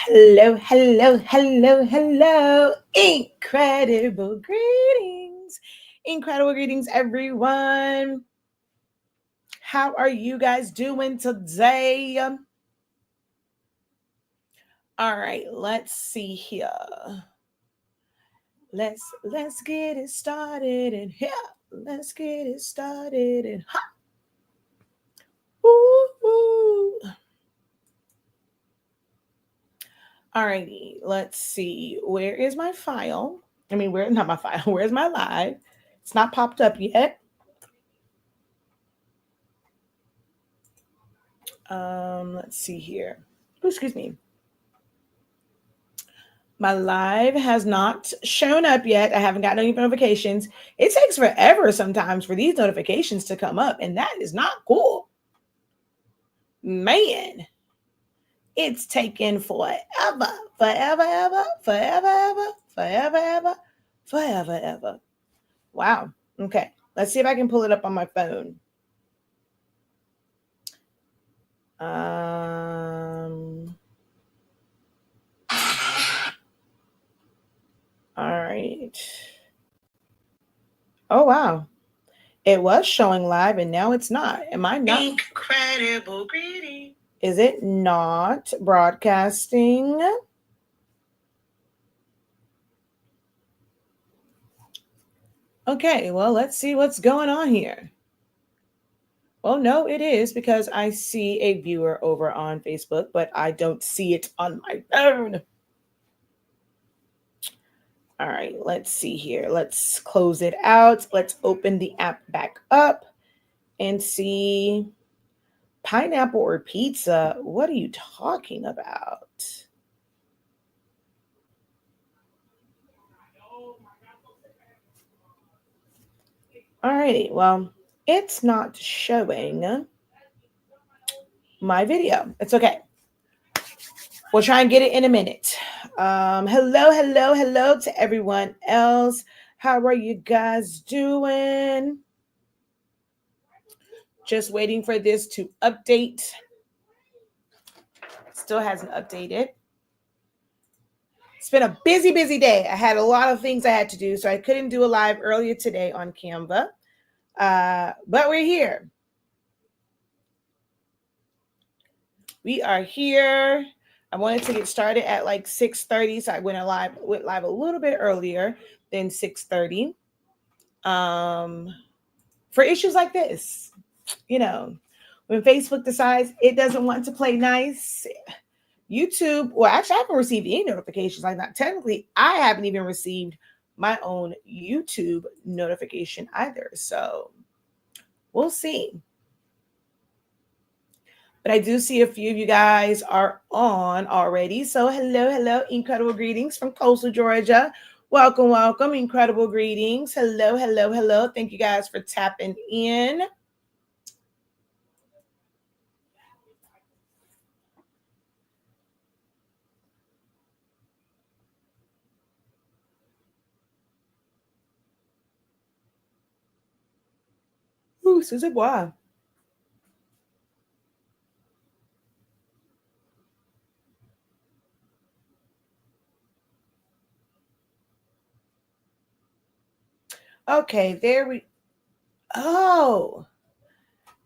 Hello, hello, hello, hello. Incredible greetings. Incredible greetings, everyone. How are you guys doing today? All right, let's see here. Let's get it started and here. Let's get it started and ha. Woo. Alrighty, let's see. Where is my file? Where not my file? Where's my live? It's not popped up yet. Let's see here. Oh, excuse me. My live has not shown up yet. I haven't gotten any notifications. It takes forever sometimes for these notifications to come up, and that is not cool. Man, it's taken forever, forever. Wow. Okay. Let's see if I can pull it up on my phone. All right. Oh, wow. It was showing live and now it's not. Am I not? Incredible greeting. Is it not broadcasting? Okay, well, let's see what's going on here. Well, no, it is because I see a viewer over on Facebook, but I don't see it on my phone. All right, let's see here. Let's close it out. Let's open the app back up and see pineapple or pizza. What are you talking about? All righty, well, it's not showing my video. It's okay. We'll try and get it in a minute. Hello to everyone else. How are you guys doing? Just waiting for this to update. Still hasn't updated. It's been a busy day. I had a lot of things I had to do, so I couldn't do a live earlier today on Canva. But we're here. We are here. I wanted to get started at like 6:30, so I went live a little bit earlier than 6:30. For issues like this, when Facebook decides it doesn't want to play nice, YouTube, well, actually, I haven't received any notifications like that. Technically, I haven't even received my own YouTube notification either. So we'll see. But I do see a few of you guys are on already. So hello, incredible greetings from coastal Georgia. Welcome, incredible greetings. Hello. Thank you guys for tapping in. Ooh, Susan Bois. Okay, there we. Oh,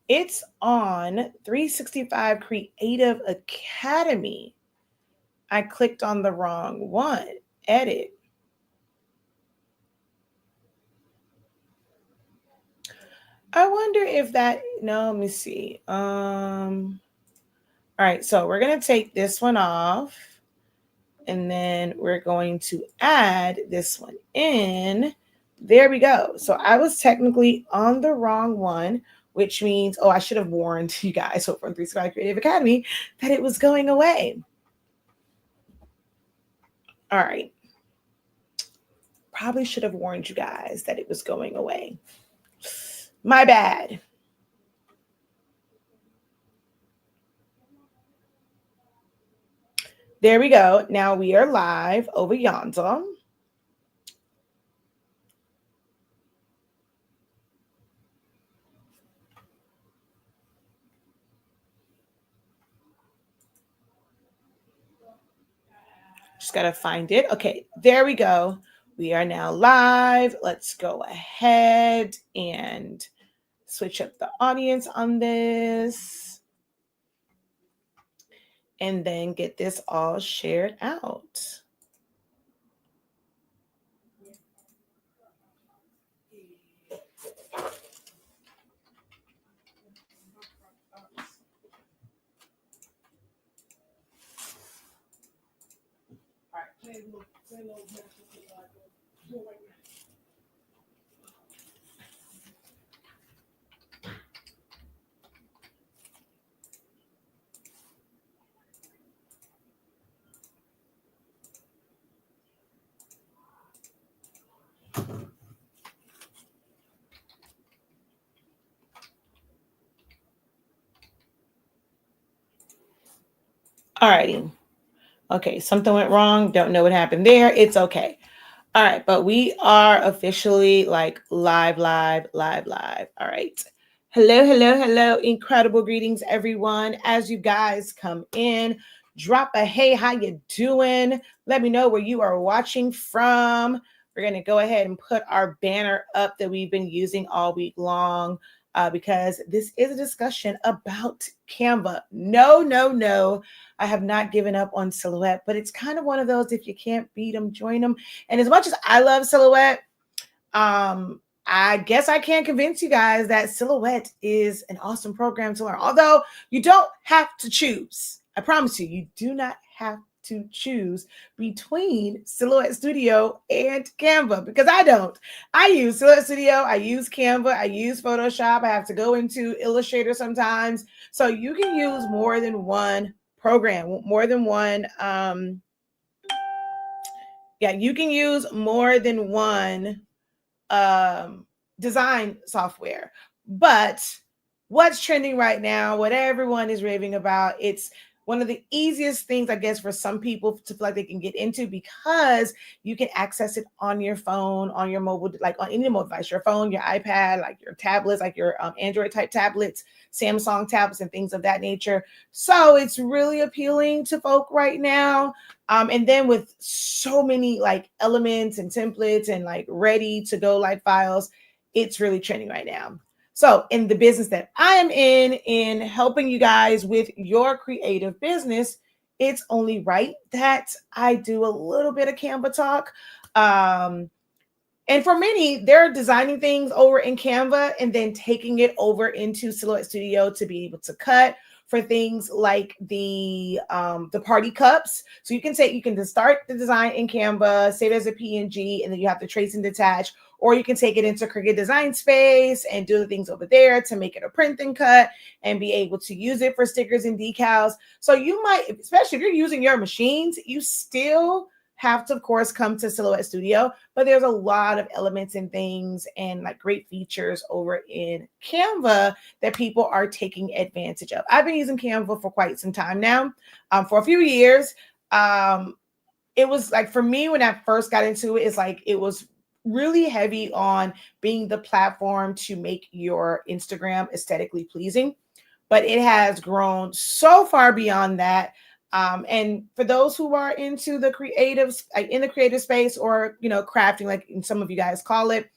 it's on 365 Creative Academy. I clicked on the wrong one. Edit. I wonder if that. No, let me see. All right, so we're going to take this one off and then we're going to add this one in. There we go. So I was technically on the wrong one, which means, I should have warned you guys over on 365 Creative Academy that it was going away. All right. Probably should have warned you guys that it was going away. My bad. There we go. Now we are live over yonder. Just got to find it. Okay, there we go. We are now live. Let's go ahead and switch up the audience on this and then get this all shared out. Alrighty. Okay, something went wrong. Don't know what happened there. It's okay. All right, but we are officially like live. All right. Hello. Incredible greetings, everyone. As you guys come in, drop a hey, how you doing? Let me know where you are watching from. We're going to go ahead and put our banner up that we've been using all week long because this is a discussion about Canva. No. I have not given up on Silhouette, but it's kind of one of those, if you can't beat them, join them. And as much as I love Silhouette, I guess I can't convince you guys that Silhouette is an awesome program to learn. Although you don't have to choose. I promise you, you do not have to choose between Silhouette Studio and Canva, because I don't. I use Silhouette Studio, I use Canva, I use Photoshop. I have to go into Illustrator sometimes. So you can use more than one program, more than one. You can use more than one design software. But what's trending right now, what everyone is raving about, it's one of the easiest things, I guess, for some people to feel like they can get into, because you can access it on your phone, on your mobile, like on any mobile device, your phone, your iPad, like your tablets, like your Android type tablets, Samsung tablets, and things of that nature. So it's really appealing to folk right now. And then with so many like elements and templates and like ready to go like files, it's really trending right now. So in the business that I am in helping you guys with your creative business, it's only right that I do a little bit of Canva talk. And for many, they're designing things over in Canva and then taking it over into Silhouette Studio to be able to cut for things like the party cups. So you can just start the design in Canva, save it as a PNG, and then you have to trace and detach, or you can take it into Cricut Design Space and do the things over there to make it a print and cut and be able to use it for stickers and decals. So you might, especially if you're using your machines, you still have to, of course, come to Silhouette Studio, but there's a lot of elements and things and like great features over in Canva that people are taking advantage of. I've been using Canva for quite some time now, for a few years. It was like, for me, when I first got into it, it's like it was really heavy on being the platform to make your Instagram aesthetically pleasing, but it has grown so far beyond that. And for those who are into the creatives, like in the creative space, or crafting, like some of you guys call it,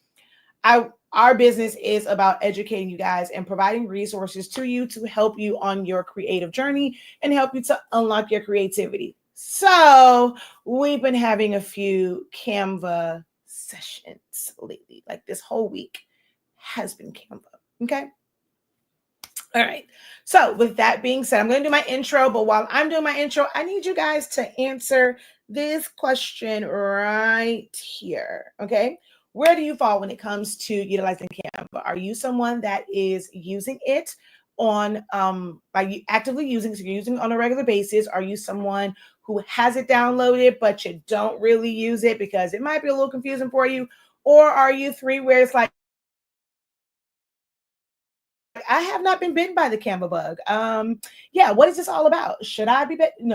our business is about educating you guys and providing resources to you to help you on your creative journey and help you to unlock your creativity. So we've been having a few Canva sessions lately, like this whole week has been Canva. Okay. All right. So with that being said, I'm going to do my intro, but while I'm doing my intro, I need you guys to answer this question right here. Okay. Where do you fall when it comes to utilizing Canva? Are you someone that is using it on, by actively using, so you're using it on a regular basis? Are you someone who has it downloaded, but you don't really use it because it might be a little confusing for you? Or are you three where it's like, I have not been bitten by the Canva bug. What is this all about? Should I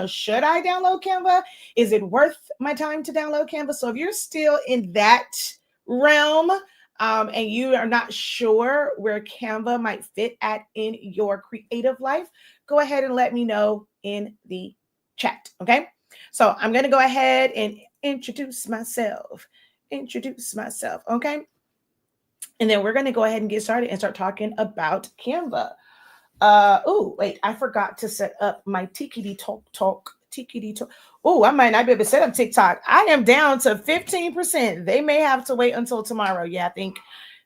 should I download Canva? Is it worth my time to download Canva? So if you're still in that realm, and you are not sure where Canva might fit at in your creative life, go ahead and let me know in the chat. Okay. So I'm going to go ahead and introduce myself. Okay? And then we're going to go ahead and get started and start talking about Canva. Oh, wait, I forgot to set up my Tikity Talk. Oh, I might not be able to set up TikTok. I am down to 15%. They may have to wait until tomorrow. Yeah, I think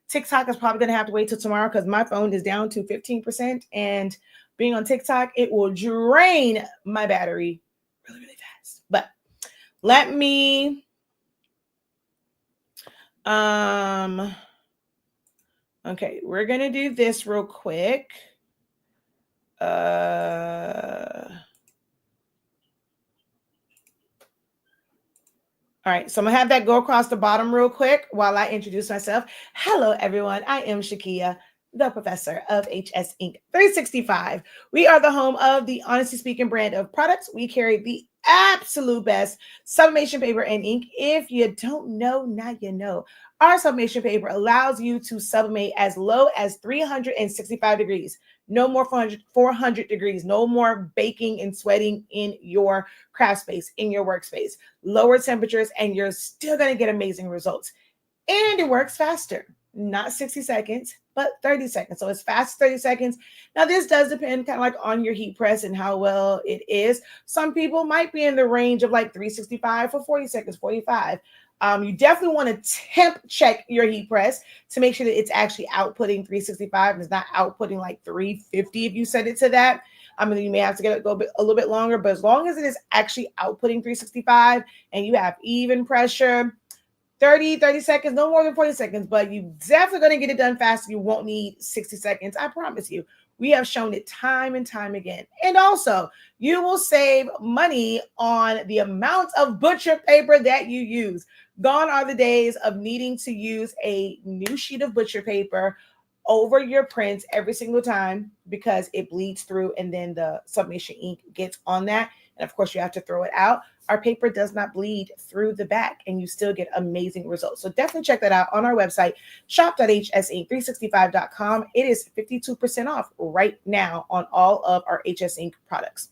TikTok is probably going to have to wait till tomorrow because my phone is down to 15%. And being on TikTok, it will drain my battery really, really fast. But let me okay, we're going to do this real quick. All right, so I'm going to have that go across the bottom real quick while I introduce myself. Hello, everyone. I am Shakia, the professor of HS Inc. 365. We are the home of the Honesty Speaking brand of products. We carry the absolute best sublimation paper and ink. If you don't know, now you know. Our sublimation paper allows you to sublimate as low as 365 degrees. No more 400 degrees. No more baking and sweating in your craft space, in your workspace. Lower temperatures, and you're still going to get amazing results. And it works faster. Not 60 seconds, but 30 seconds. So it's fast 30 seconds. Now, this does depend kind of like on your heat press and how well it is. Some people might be in the range of like 365 for 40 seconds, 45. You definitely want to temp check your heat press to make sure that it's actually outputting 365 and it's not outputting like 350 if you set it to that. I mean, you may have to get it go a little bit longer, but as long as it is actually outputting 365 and you have even pressure, 30 seconds, no more than 40 seconds, but you definitely going to get it done faster. You won't need 60 seconds. I promise you. We have shown it time and time again. And also, you will save money on the amount of butcher paper that you use. Gone are the days of needing to use a new sheet of butcher paper over your prints every single time because it bleeds through and then the sublimation ink gets on that. And of course, you have to throw it out. Our paper does not bleed through the back and you still get amazing results. So definitely check that out on our website, shop.hsink365.com. It is 52% off right now on all of our HS Ink products.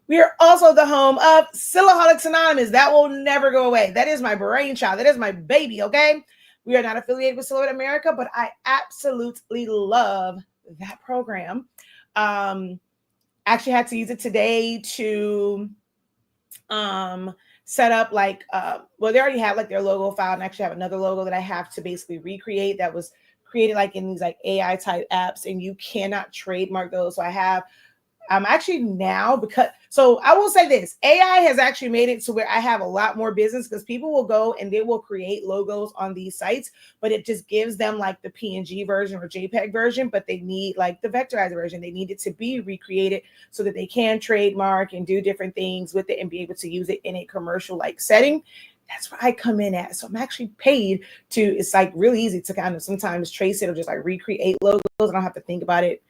We are also the home of Silaholics Anonymous. That will never go away. That is my brainchild. That is my baby, okay? We are not affiliated with Silhouette America, but I absolutely love that program. Actually had to use it today to set up like well, they already have like their logo file, and actually have another logo that I have to basically recreate that was created like in these like AI type apps, and you cannot trademark those. So I have actually now, because so I will say this, AI has actually made it to where I have a lot more business because people will go and they will create logos on these sites, but it just gives them like the PNG version or JPEG version, but they need like the vectorized version. They need it to be recreated so that they can trademark and do different things with it and be able to use it in a commercial like setting. That's where I come in at. So I'm actually paid to, it's like really easy to kind of sometimes trace it or just like recreate logos. I don't have to think about it,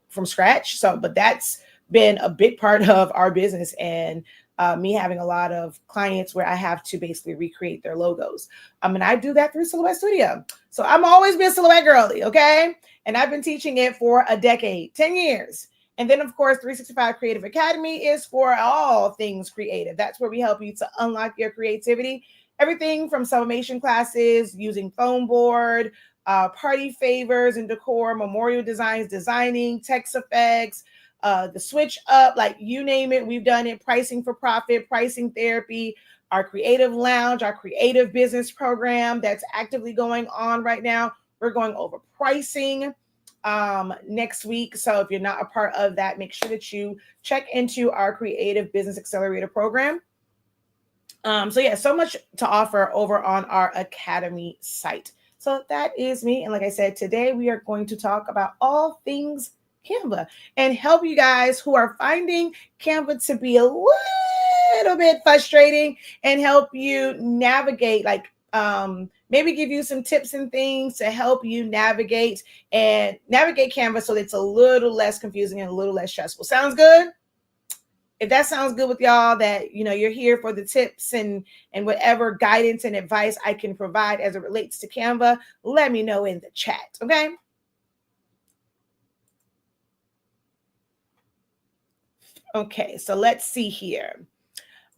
from scratch. So, but that's been a big part of our business and me having a lot of clients where I have to basically recreate their logos. And I do that through Silhouette Studio. So I'm always been Silhouette girly, okay? And I've been teaching it for a decade, 10 years. And then, of course, 365 Creative Academy is for all things creative. That's where we help you to unlock your creativity. Everything from sublimation classes, using foam board, party favors and decor, memorial designs, designing, text effects, the switch up, like you name it, we've done it. Pricing for profit, pricing therapy, our creative lounge, our creative business program that's actively going on right now. We're going over pricing next week. So if you're not a part of that, make sure that you check into our Creative Business Accelerator program. So much to offer over on our Academy site. So that is me. And like I said, today we are going to talk about all things Canva and help you guys who are finding Canva to be a little bit frustrating and help you navigate, like maybe give you some tips and things to help you navigate Canva so that it's a little less confusing and a little less stressful. Sounds good? If that sounds good with y'all, that you're here for the tips and whatever guidance and advice I can provide as it relates to Canva, let me know in the chat, okay? Okay, so let's see here.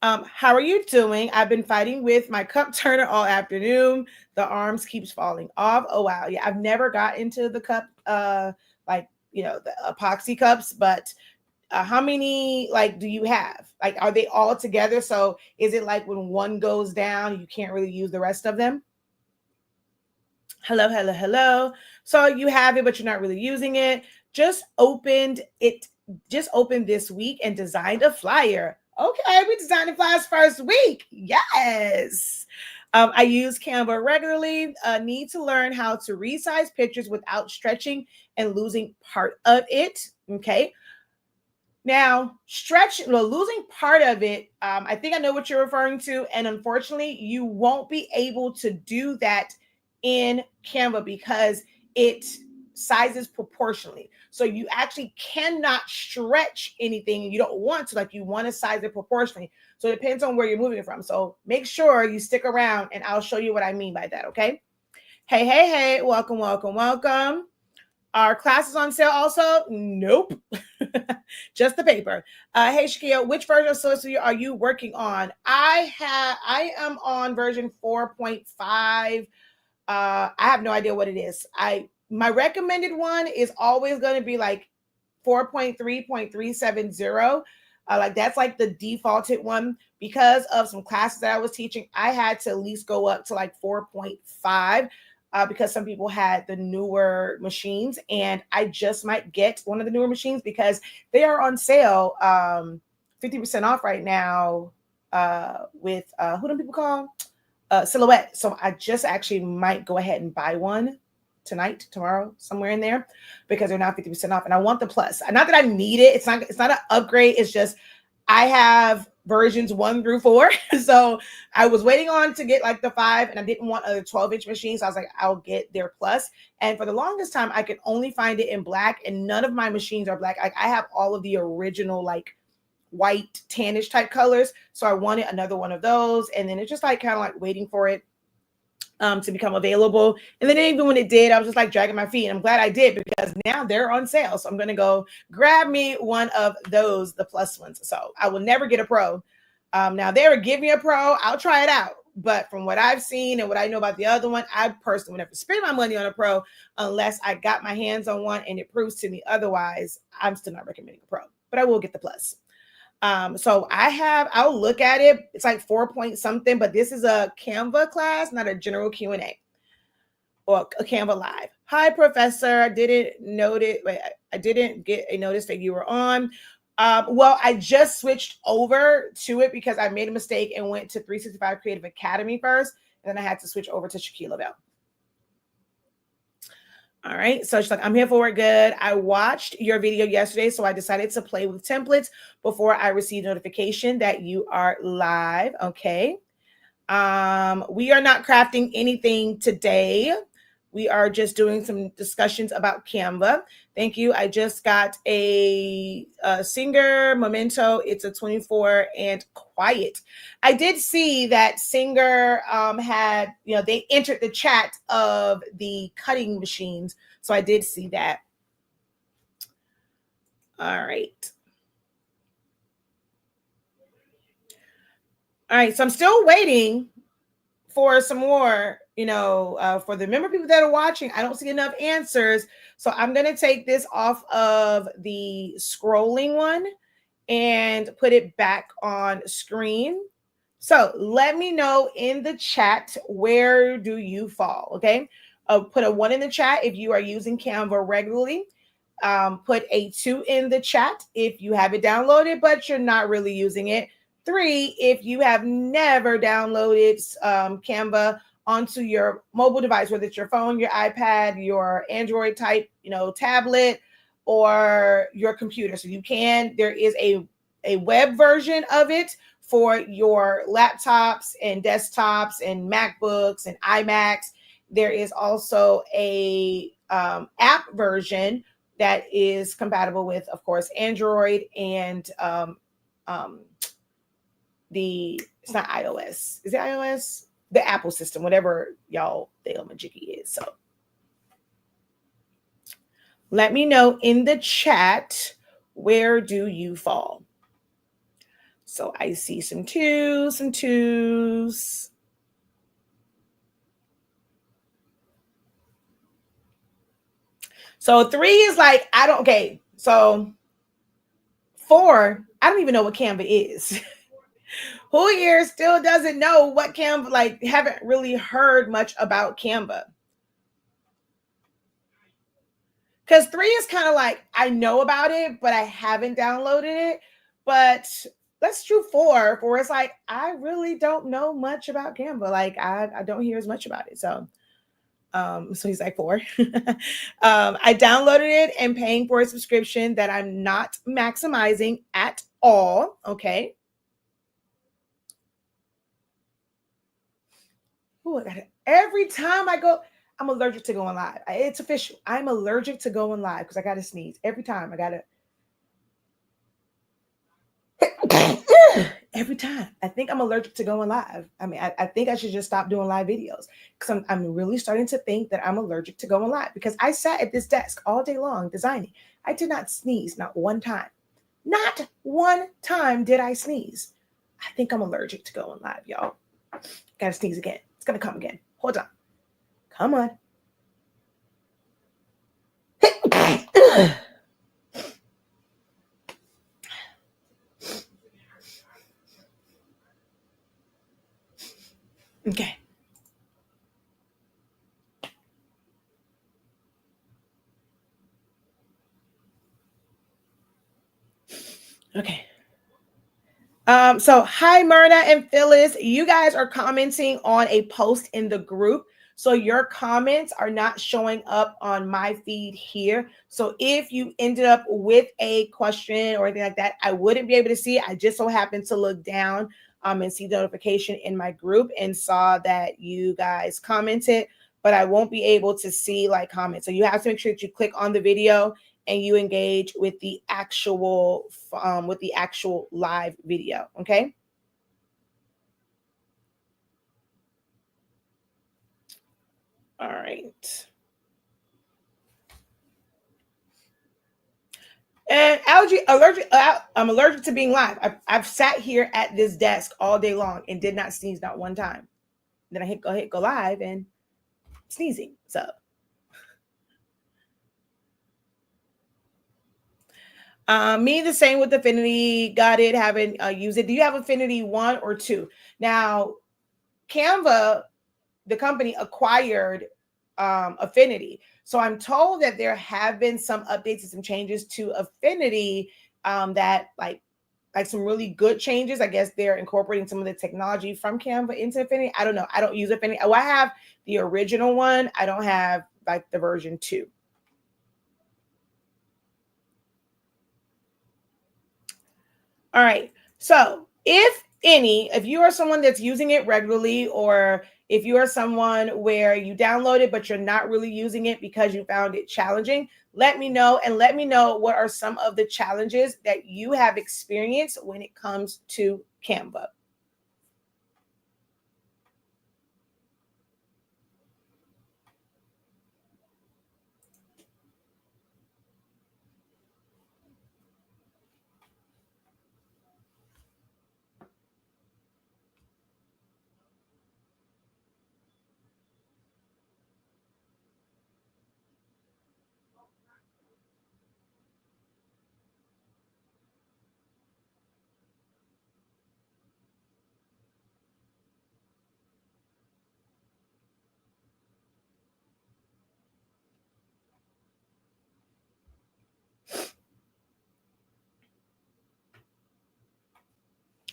How are you doing? I've been fighting with my cup turner all afternoon. The arms keeps falling off. Oh wow. Yeah, I've never got into the cup like the epoxy cups, but how many like do you have? Like are they all together? So is it like when one goes down, you can't really use the rest of them? Hello, hello, hello. So you have it, but you're not really using it. Just opened it, just opened this week and designed a flyer. Okay, we designed the flyers first week. Yes. I use Canva regularly. Need to learn how to resize pictures without stretching and losing part of it. Okay. Now, losing part of it, I think I know what you're referring to. And unfortunately, you won't be able to do that in Canva because it sizes proportionally. So you actually cannot stretch anything. You don't want to, like you want to size it proportionally. So it depends on where you're moving it from. So make sure you stick around and I'll show you what I mean by that. Okay. Hey, hey, hey, welcome, welcome, welcome. Are classes on sale also? Nope. Just the paper. Hey Shaquille, which version of Solicitor are you working on? I am on version 4.5. I have no idea what it is. My recommended one is always going to be like 4.3.370. Like that's like the defaulted one. Because of some classes that I was teaching, I had to at least go up to like 4.5 because some people had the newer machines, and I just might get one of the newer machines because they are on sale 50% off right now with who do people call Silhouette. So I just actually might go ahead and buy one tonight, tomorrow, somewhere in there, because they're now 50% off. And I want the plus. Not that I need it. It's not an upgrade. It's just I have versions 1 through 4. So I was waiting on to get like the 5, and I didn't want a 12-inch machine. So I was like, I'll get their plus. And for the longest time, I could only find it in black, and none of my machines are black. Like I have all of the original like white tannish type colors. So I wanted another one of those. And then it's just like kind of like waiting for it to become available. And then even when it did, I was just like dragging my feet. And I'm glad I did because now they're on sale. So I'm going to go grab me one of those, the plus ones. So I will never get a pro. Now they were give me a pro. I'll try it out. But from what I've seen and what I know about the other one, I personally would never spend my money on a pro unless I got my hands on one and it proves to me otherwise. I'm still not recommending a pro, but I will get the plus. So I'll look at it. It's like 4 point something, but this is a Canva class, not a general Q&A or a Canva live. Hi, professor. I didn't get a notice that you were on. Well, I just switched over to it because I made a mistake and went to 365 Creative Academy first, and then I had to switch over to Shaquille Bell. All right. So she's like, I'm here for it. Good. I watched your video yesterday, so I decided to play with templates before I received notification that you are live. Okay. We are not crafting anything today. We are just doing some discussions about Canva. Thank you. I just got a Singer Memento. It's a 24 and quiet. I did see that Singer had, they entered the chat of the cutting machines. So I did see that. All right. All right. So I'm still waiting for some more, for the member people that are watching. I don't see enough answers. So I'm going to take this off of the scrolling one and put it back on screen. So let me know in the chat, where do you fall? Okay. Put a 1 in the chat if you are using Canva regularly. Put a 2 in the chat if you have it downloaded, but you're not really using it. 3, if you have never downloaded Canva onto your mobile device, whether it's your phone, your iPad, your Android type, tablet, or your computer. So there is a web version of it for your laptops and desktops and MacBooks and iMacs. There is also a app version that is compatible with, of course, Android and it's not iOS. Is it iOS? The Apple system, whatever y'all thingamajiggy is. So let me know in the chat, where do you fall? So I see some twos, some twos. So 3 is like, I don't, okay. So 4, I don't even know what Canva is. Who here still doesn't know what Canva, like, haven't really heard much about Canva? Because 3 is kind of like, I know about it, but I haven't downloaded it. But let's do 4. 4 is like, I really don't know much about Canva. Like, I don't hear as much about it. So he's like 4. I downloaded it and paying for a subscription that I'm not maximizing at all. Okay. Ooh, I got it. Every time I go, I'm allergic to going live. It's official. I'm allergic to going live because I got to sneeze every time. I got to. Every time. I think I'm allergic to going live. I mean, I think I should just stop doing live videos because I'm really starting to think that I'm allergic to going live because I sat at this desk all day long designing. I did not sneeze, not one time. Not one time did I sneeze. I think I'm allergic to going live, y'all. Gotta sneeze again. It's gonna come again. Hold on. Come on. Okay. Okay. So hi Myrna and Phyllis. You guys are commenting on a post in the group. So your comments are not showing up on my feed here. So if you ended up with a question or anything like that, I wouldn't be able to see it. I just so happened to look down and see the notification in my group and saw that you guys commented, but I won't be able to see like comments. So you have to make sure that you click on the video and you engage with the actual live video. Okay. All right. And I'm allergic to being live. I've sat here at this desk all day long and did not sneeze not one time. Then I hit go live and sneezing. So me the same with Affinity. Got it. Haven't used it. Do you have Affinity 1 or 2? Now, Canva, the company, acquired Affinity. So I'm told that there have been some updates and some changes to Affinity that like some really good changes. I guess they're incorporating some of the technology from Canva into Affinity. I don't know. I don't use Affinity. Oh, I have the original one. I don't have like the version 2. All right. So if you are someone that's using it regularly, or if you are someone where you download it, but you're not really using it because you found it challenging, let me know, and let me know what are some of the challenges that you have experienced when it comes to Canva.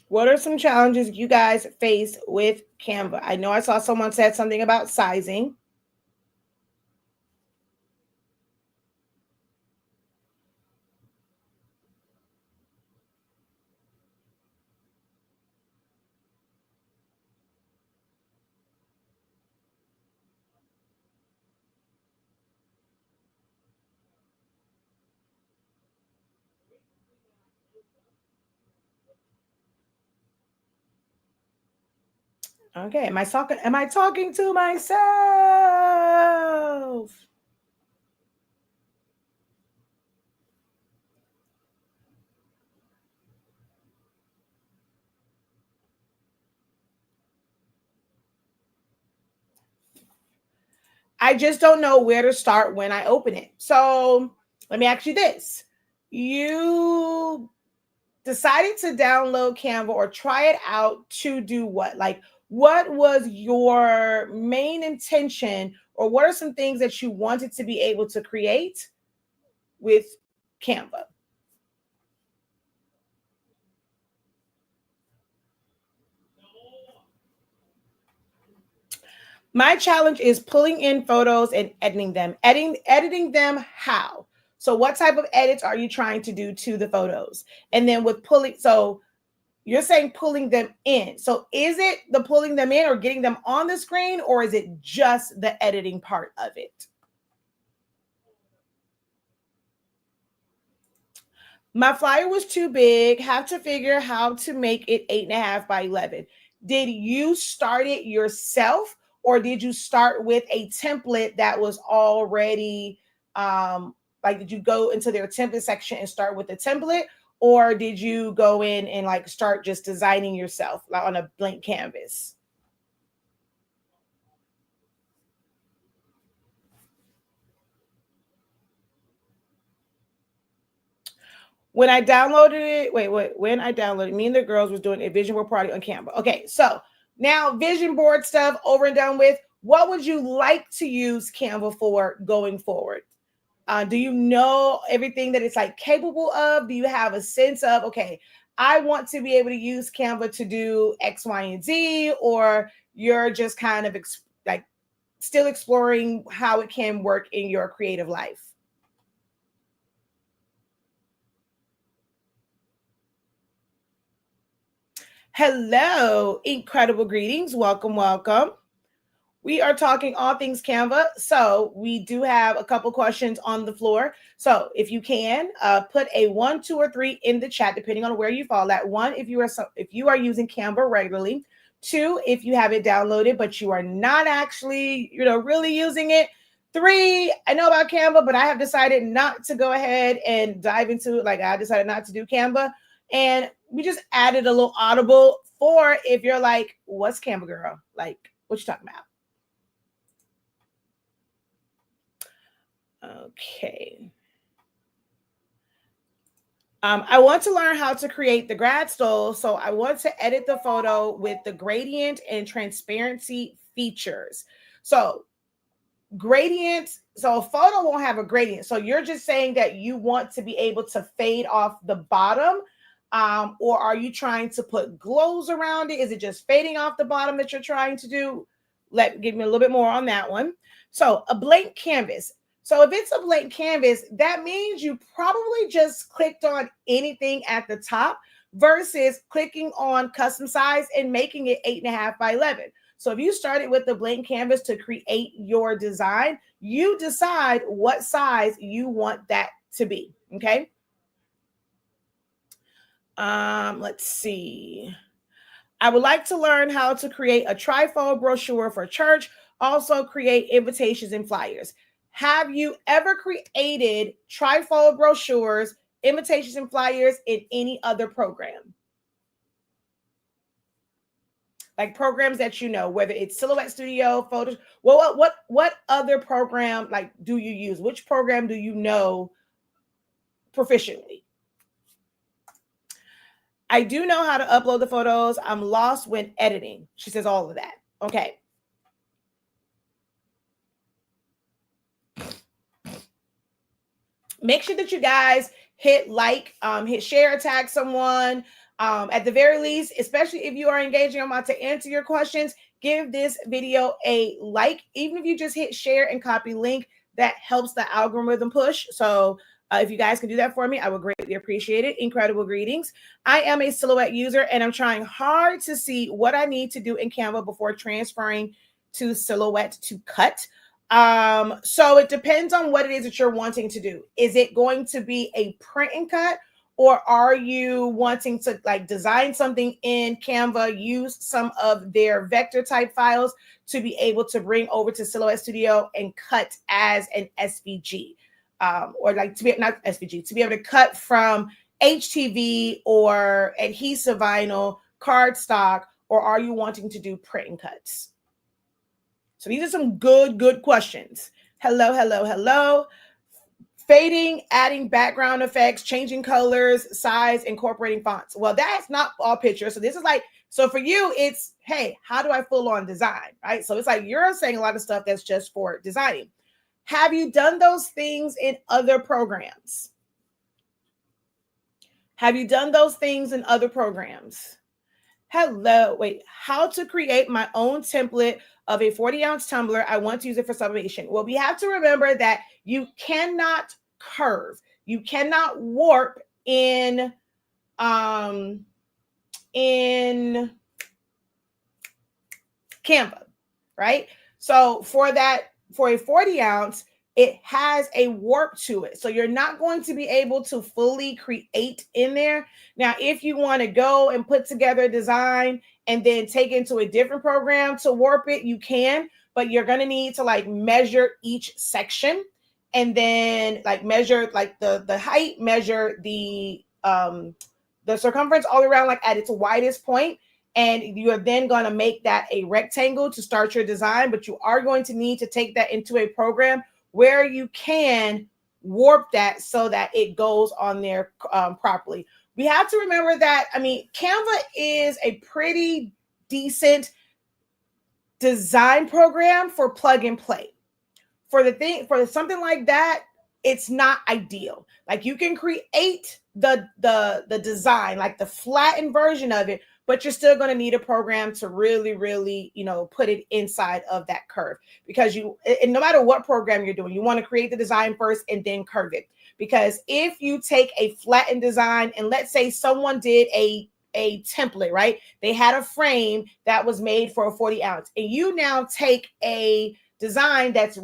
What are some challenges you guys face with Canva? I know I saw someone said something about sizing. Okay, am I talking to myself? I just don't know where to start when I open it. So let me ask you this. You decided to download Canva or try it out to do what? Like, what was your main intention, or what are some things that you wanted to be able to create with Canva? My challenge is pulling in photos and editing them. Editing them how? So what type of edits are you trying to do to the photos? And then with pulling, so you're saying pulling them in. So is it the pulling them in or getting them on the screen, or is it just the editing part of it? My flyer was too big. Have to figure how to make it 8.5 by 11. Did you start it yourself, or did you start with a template that was already like, did you go into their template section and start with the template, or did you go in and like start just designing yourself like on a blank canvas? When I downloaded it, when I downloaded, me and the girls was doing a vision board party on Canva. Okay, so now vision board stuff over and done with. What would you like to use Canva for going forward? Do you know everything that it's like capable of? Do you have a sense of, okay, I want to be able to use Canva to do X, Y, and Z, or you're just kind of like still exploring how it can work in your creative life? Hello, incredible greetings. Welcome, welcome. We are talking all things Canva. So we do have a couple questions on the floor. So if you can put a 1, 2, or 3 in the chat, depending on where you fall at. 1, if you are using Canva regularly. 2, if you have it downloaded but you are not actually really using it. 3, I know about Canva, but I have decided not to go ahead and dive into it. Like, I decided not to do Canva, and we just added a little audible. 4, if you're like, what's Canva, girl? Like, what you talking about? Okay. I want to learn how to create the grad stole. So I want to edit the photo with the gradient and transparency features. So gradient, so a photo won't have a gradient. So you're just saying that you want to be able to fade off the bottom, or are you trying to put glows around it? Is it just fading off the bottom that you're trying to do? Give me a little bit more on that one. So a blank canvas. So if it's a blank canvas, that means you probably just clicked on anything at the top versus clicking on custom size and making it 8.5 by 11. So if you started with the blank canvas to create your design, you decide what size you want that to be. Okay. Let's see. I would like to learn how to create a trifold brochure for church, also create invitations and flyers. Have you ever created trifold brochures, invitations, and flyers in any other program? Like programs that whether it's Silhouette Studio, Photos. Well, what other program like do you use? Which program do you know proficiently? I do know how to upload the photos. I'm lost when editing. She says all of that. Okay. Make sure that you guys hit like, hit share, tag someone. At the very least, especially if you are engaging, I'm about to answer your questions. Give this video a like. Even if you just hit share and copy link, that helps the algorithm push. So if you guys can do that for me, I would greatly appreciate it. Incredible greetings. I am a Silhouette user, and I'm trying hard to see what I need to do in Canva before transferring to Silhouette to cut. So it depends on what it is that you're wanting to do. Is it going to be a print and cut, or are you wanting to like design something in Canva, use some of their vector type files to be able to bring over to Silhouette Studio and cut as an SVG, or like to be not SVG, to be able to cut from HTV or adhesive vinyl, cardstock, or are you wanting to do print and cuts? So these are some good questions. Hello, hello, hello. Fading, adding background effects, changing colors, size, incorporating fonts. Well, that's not all pictures. So this is like, so for you, it's, hey, how do I full on design, right? So it's like you're saying a lot of stuff that's just for designing. Have you done those things in other programs? Have you done those things in other programs? Hello, wait, how to create my own template of a 40-ounce tumbler. I want to use it for sublimation. Well, we have to remember that you cannot curve. You cannot warp in Canva, right? So for a 40 ounce, it has a warp to it. So you're not going to be able to fully create in there. Now, if you want to go and put together a design and then take it into a different program to warp it, you can, but you're going to need to like measure each section and then like measure like the height, measure the circumference all around like at its widest point. And you are then going to make that a rectangle to start your design, but you are going to need to take that into a program where you can warp that so that it goes on there properly. We have to remember that, I mean, Canva is a pretty decent design program for plug and play. For something like that, it's not ideal. Like you can create the design, like the flattened version of it, but you're still going to need a program to really, put it inside of that curve, because and no matter what program you're doing, you want to create the design first and then curve it. Because if you take a flattened design and let's say someone did a template, right? They had a frame that was made for a 40 ounce and you now take a design that's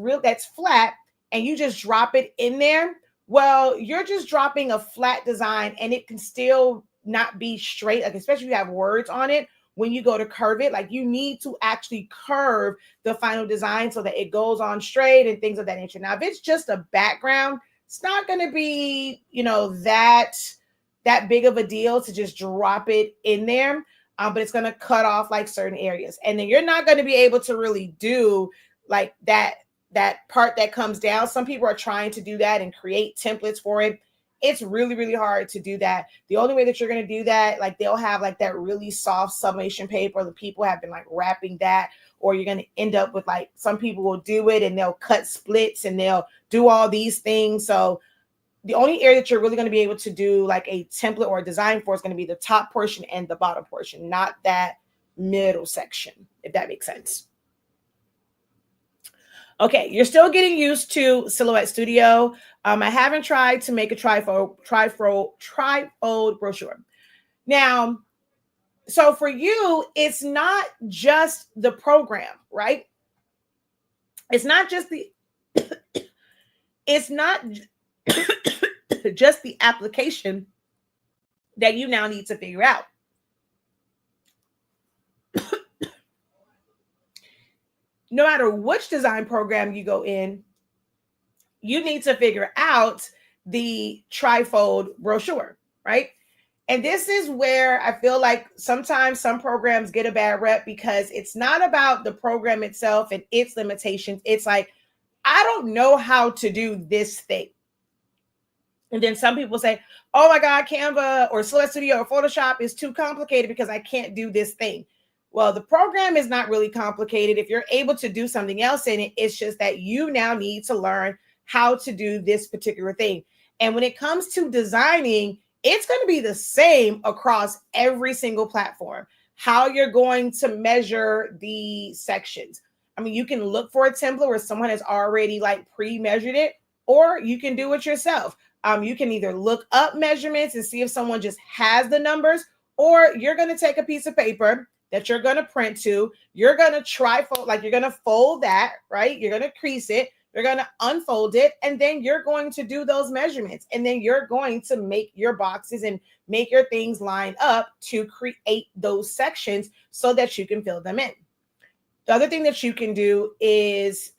flat and you just drop it in there. Well, you're just dropping a flat design and it can still not be straight, like especially if you have words on it. When you go to curve it, like you need to actually curve the final design so that it goes on straight and things of that nature. Now, if it's just a background, it's not going to be, that big of a deal to just drop it in there, but it's going to cut off like certain areas. And then you're not going to be able to really do like that part that comes down. Some people are trying to do that and create templates for it. It's really hard to do that. The only way that you're going to do that, like they'll have like that really soft sublimation paper. The people have been like wrapping that, or you're going to end up with like, some people will do it and they'll cut splits and they'll do all these things. So the only area that you're really going to be able to do like a template or a design for is going to be the top portion and the bottom portion, not that middle section, if that makes sense. Okay, you're still getting used to Silhouette Studio. I haven't tried to make a trifold brochure. Now, so for you, it's not just the program, right? It's not just just the application that you now need to figure out. No matter which design program you go in, you need to figure out the trifold brochure, right? And this is where I feel like sometimes some programs get a bad rep, because it's not about the program itself and its limitations. It's like, I don't know how to do this thing. And then some people say, oh my God, Canva or Silhouette Studio or Photoshop is too complicated because I can't do this thing. Well, the program is not really complicated. If you're able to do something else in it, it's just that you now need to learn how to do this particular thing. And when it comes to designing, it's going to be the same across every single platform. How you're going to measure the sections. I mean, you can look for a template where someone has already like pre-measured it, or you can do it yourself. You can either look up measurements and see if someone just has the numbers, or you're going to take a piece of paper that you're going to print to. You're going to you're going to fold that, right? You're going to crease it. You're going to unfold it, and then you're going to do those measurements. And then you're going to make your boxes and make your things line up to create those sections so that you can fill them in. The other thing that you can do is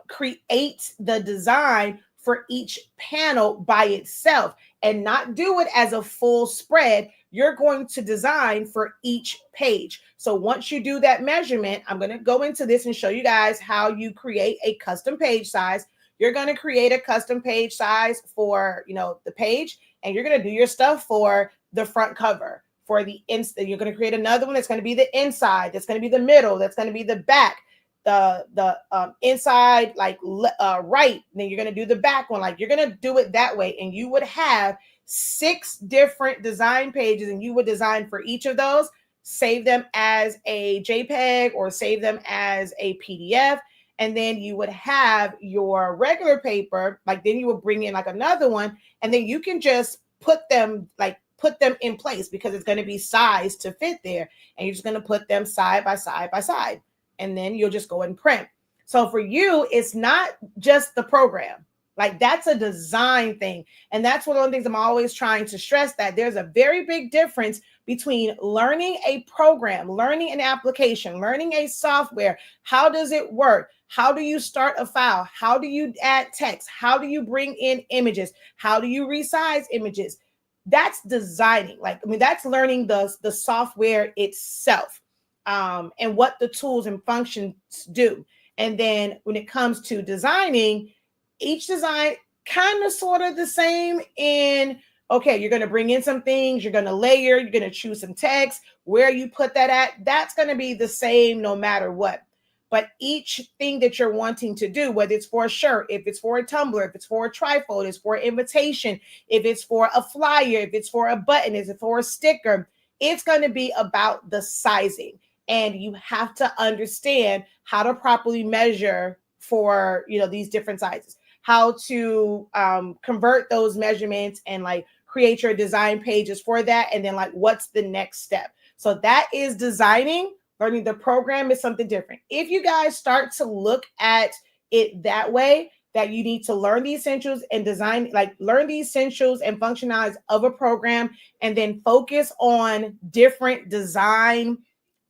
create the design for each panel by itself and not do it as a full spread. you're going to design for each page. So once you do that measurement, I'm going to go into this and show you guys how you create a custom page size. You're going to create a custom page size for, the page, and you're going to do your stuff for the front cover. For the inside, you're going to create another one that's going to be the inside, that's going to be the middle, that's going to be the back, the inside, like right. Then you're going to do the back one, like you're going to do it that way, and you would have 6 different design pages, and you would design for each of those, save them as a JPEG or save them as a PDF. And then you would have your regular paper, like then you would bring in like another one, and then you can just put them in place because it's going to be sized to fit there. And you're just going to put them side by side by side. And then you'll just go and print. So for you, it's not just the program. Like that's a design thing. And that's one of the things I'm always trying to stress, that there's a very big difference between learning a program, learning an application, learning a software. How does it work? How do you start a file? How do you add text? How do you bring in images? How do you resize images? That's designing. That's learning the software itself, and what the tools and functions do. And then when it comes to designing, each design kind of sort of the same in, okay, you're going to bring in some things, you're going to layer, you're going to choose some text, where you put that at, that's going to be the same no matter what. But each thing that you're wanting to do, whether it's for a shirt, if it's for a tumbler, if it's for a trifold, if it's for an invitation, if it's for a flyer, if it's for a button, if it's for a sticker, it's going to be about the sizing. And you have to understand how to properly measure for, these different sizes, how to convert those measurements and like create your design pages for that. And then like, what's the next step? So that is designing. Learning the program is something different. If you guys start to look at it that way, that you need to learn the essentials and design, like learn the essentials and functionalities of a program, and then focus on different design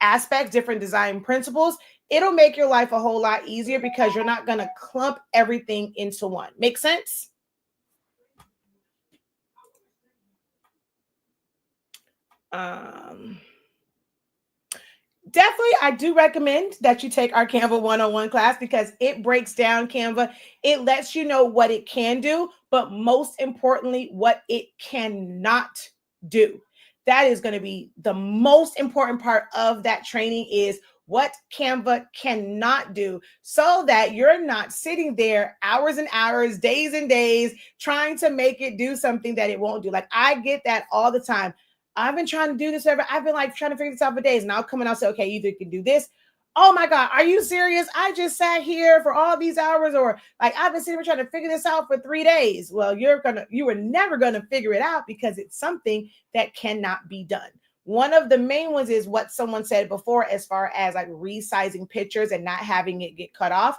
aspects, different design principles, it'll make your life a whole lot easier because you're not going to clump everything into one. Make sense? Definitely, I do recommend that you take our Canva 101 class because it breaks down Canva. It lets you know what it can do, but most importantly, what it cannot do. That is going to be the most important part of that training, is what Canva cannot do, so that you're not sitting there hours and hours, days and days, trying to make it do something that it won't do. Like I get that all the time. I've been trying to do this forever. I've been like trying to figure this out for days. And I'll come and I'll say, okay, either you can do this. Oh my God, are you serious? I just sat here for all these hours, or like I've been sitting here trying to figure this out for 3 days. Well, you were never gonna figure it out because it's something that cannot be done. One of the main ones is what someone said before, as far as like resizing pictures and not having it get cut off.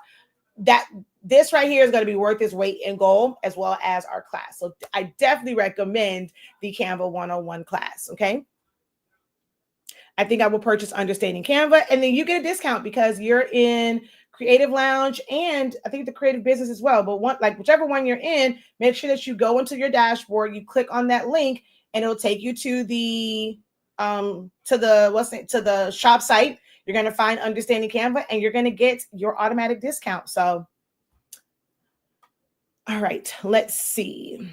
That this right here is going to be worth its weight in gold, as well as our class. So I definitely recommend the Canva 101 class. Okay. I think I will purchase Understanding Canva, and then you get a discount because you're in Creative Lounge and I think the Creative Business as well. But whichever one you're in, make sure that you go into your dashboard, you click on that link, and it'll take you to the shop site. You're going to find Understanding Canva, and you're going to get your automatic discount. So, all right, let's see.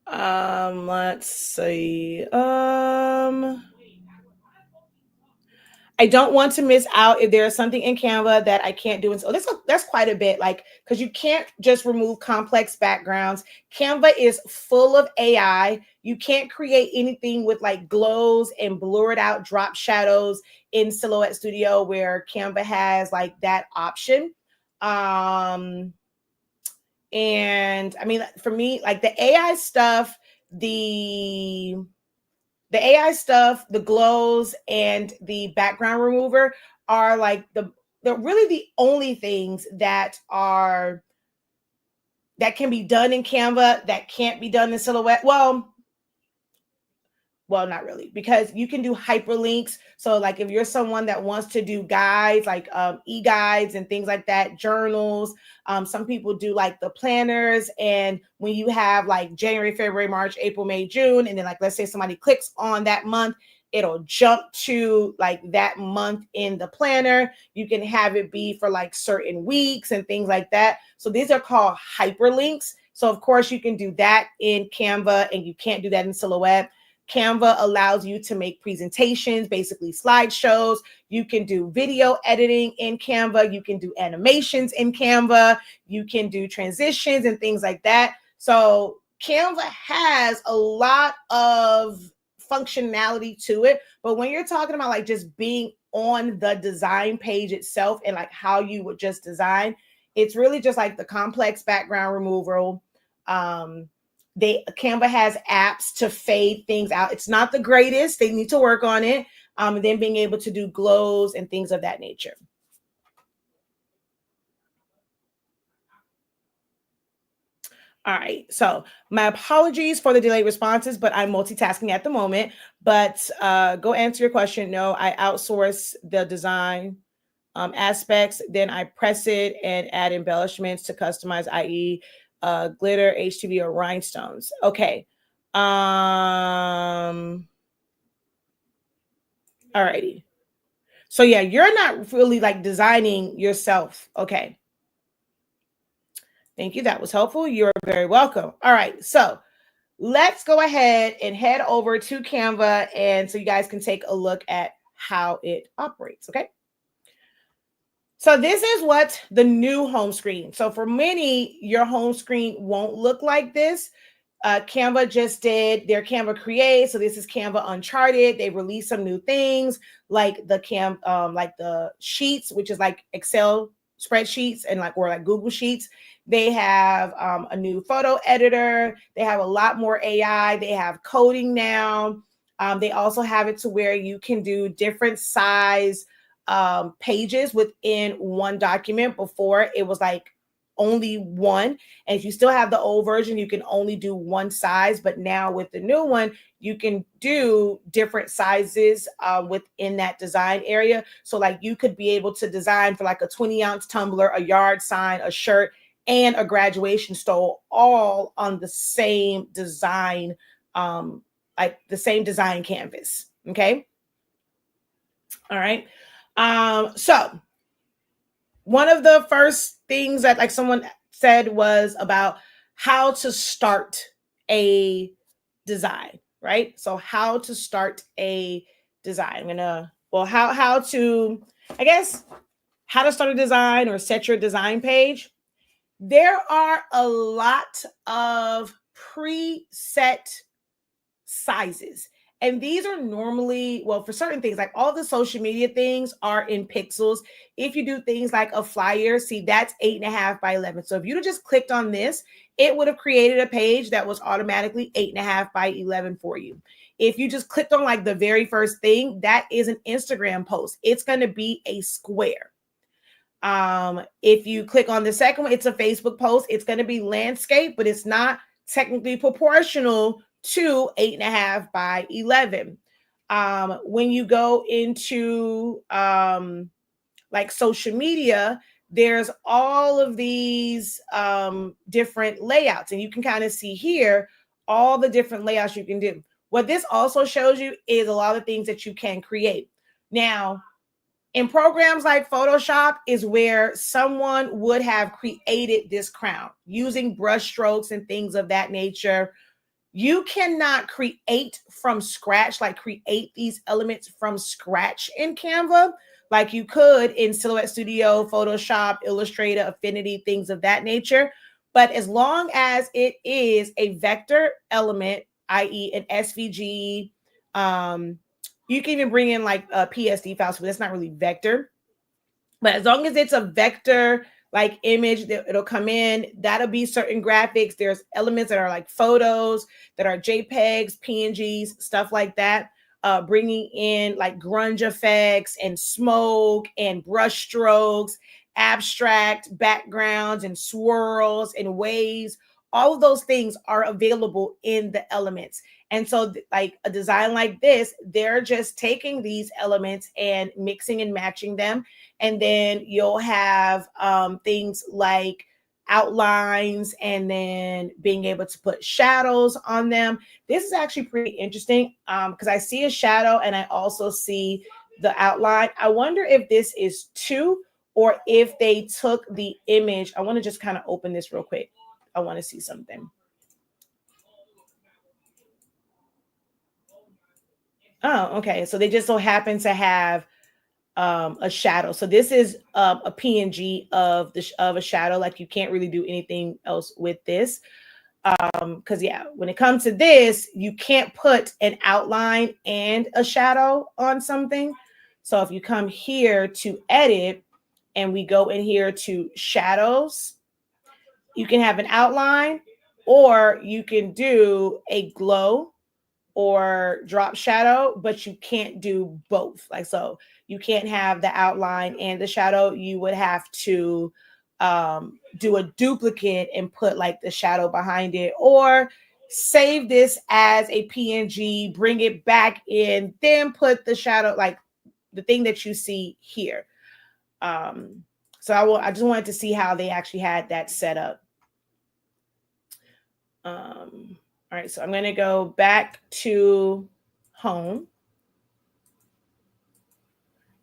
Let's see. I don't want to miss out if there's something in Canva that I can't do. And so that's quite a bit, like, because you can't just remove complex backgrounds. Canva is full of AI. You can't create anything with like glows and blurred out drop shadows in Silhouette Studio, where Canva has like that option. And I mean, for me, like the AI stuff, the glows and the background remover are like they're really the only things that can be done in Canva that can't be done in Silhouette. Well, well, not really, because you can do hyperlinks. So like if you're someone that wants to do guides, like e-guides and things like that, journals, some people do like the planners. And when you have like January, February, March, April, May, June, and then like, let's say somebody clicks on that month, it'll jump to like that month in the planner. You can have it be for like certain weeks and things like that. So these are called hyperlinks. So of course you can do that in Canva, and you can't do that in Silhouette. Canva allows you to make presentations, basically slideshows. You can do video editing in Canva. You can do animations in Canva. You can do transitions and things like that. So Canva has a lot of functionality to it. But when you're talking about like just being on the design page itself and like how you would just design, it's really just like the complex background removal. Canva has apps to fade things out. It's not the greatest. They need to work on it. And then being able to do glows and things of that nature. All right. So my apologies for the delayed responses, but I'm multitasking at the moment. But go answer your question. No, I outsource the design aspects. Then I press it and add embellishments to customize, i.e., glitter, HTV, or rhinestones. Okay. Alrighty. So yeah, you're not really like designing yourself. Okay. Thank you. That was helpful. You're very welcome. All right. So let's go ahead and head over to Canva, and so you guys can take a look at how it operates. Okay. So this is what the new home screen. So for many, your home screen won't look like this. Canva just did their Canva Create. So this is Canva Uncharted. They released some new things like the like the sheets, which is like Excel spreadsheets and like, or like Google Sheets. They have a new photo editor. They have a lot more AI. They have coding now. They also have it to where you can do different size pages within one document. Before it was like only one, and if you still have the old version, you can only do one size. But now with the new one, you can do different sizes within that design area. So like you could be able to design for like a 20-ounce tumbler, a yard sign, a shirt, and a graduation stole, all on the same design, like the same design canvas. Okay. All right. So one of the first things that like someone said was about how to start a design, right? So how to start a design. How to, I guess, how to start a design or set your design page. There are a lot of preset sizes. And these are normally, well, for certain things, like all the social media things are in pixels. If you do things like a flyer, see, that's 8.5 by 11. So if you'd have just clicked on this, it would have created a page that was automatically 8.5 by 11 for you. If you just clicked on like the very first thing, that is an Instagram post. It's going to be a square. If you click on the second one, it's a Facebook post. It's going to be landscape, but it's not technically proportional to 8.5 by 11. When you go into like social media, there's all of these different layouts, and you can kind of see here all the different layouts you can do. What this also shows you is a lot of things that you can create. Now, in programs like Photoshop is where someone would have created this crown using brush strokes and things of that nature. You cannot create from scratch, like create these elements from scratch in Canva, like you could in Silhouette Studio, Photoshop, Illustrator, Affinity, things of that nature. But as long as it is a vector element, i.e. an SVG, you can even bring in like a PSD files, but that's not really vector. But as long as it's a vector like image, it'll come in. That'll be certain graphics. There's elements that are like photos, that are JPEGs, PNGs, stuff like that. Bringing in like grunge effects and smoke and brush strokes, abstract backgrounds and swirls and waves. All of those things are available in the elements. And so like a design like this, they're just taking these elements and mixing and matching them. And then you'll have things like outlines and then being able to put shadows on them. This is actually pretty interesting because I see a shadow and I also see the outline. I wonder if this is two or if they took the image. I want to just kind of open this real quick. I want to see something. Oh, okay. So they just so happen to have a shadow. So this is a PNG of of a shadow. Like you can't really do anything else with this. Because yeah, when it comes to this, you can't put an outline and a shadow on something. So if you come here to edit and we go in here to shadows, you can have an outline or you can do a glow or drop shadow, but you can't do both. Like, so you can't have the outline and the shadow. You would have to do a duplicate and put like the shadow behind it, or save this as a PNG, bring it back in, then put the shadow, like the thing that you see here. So I just wanted to see how they actually had that set up. All right, so I'm going to go back to home.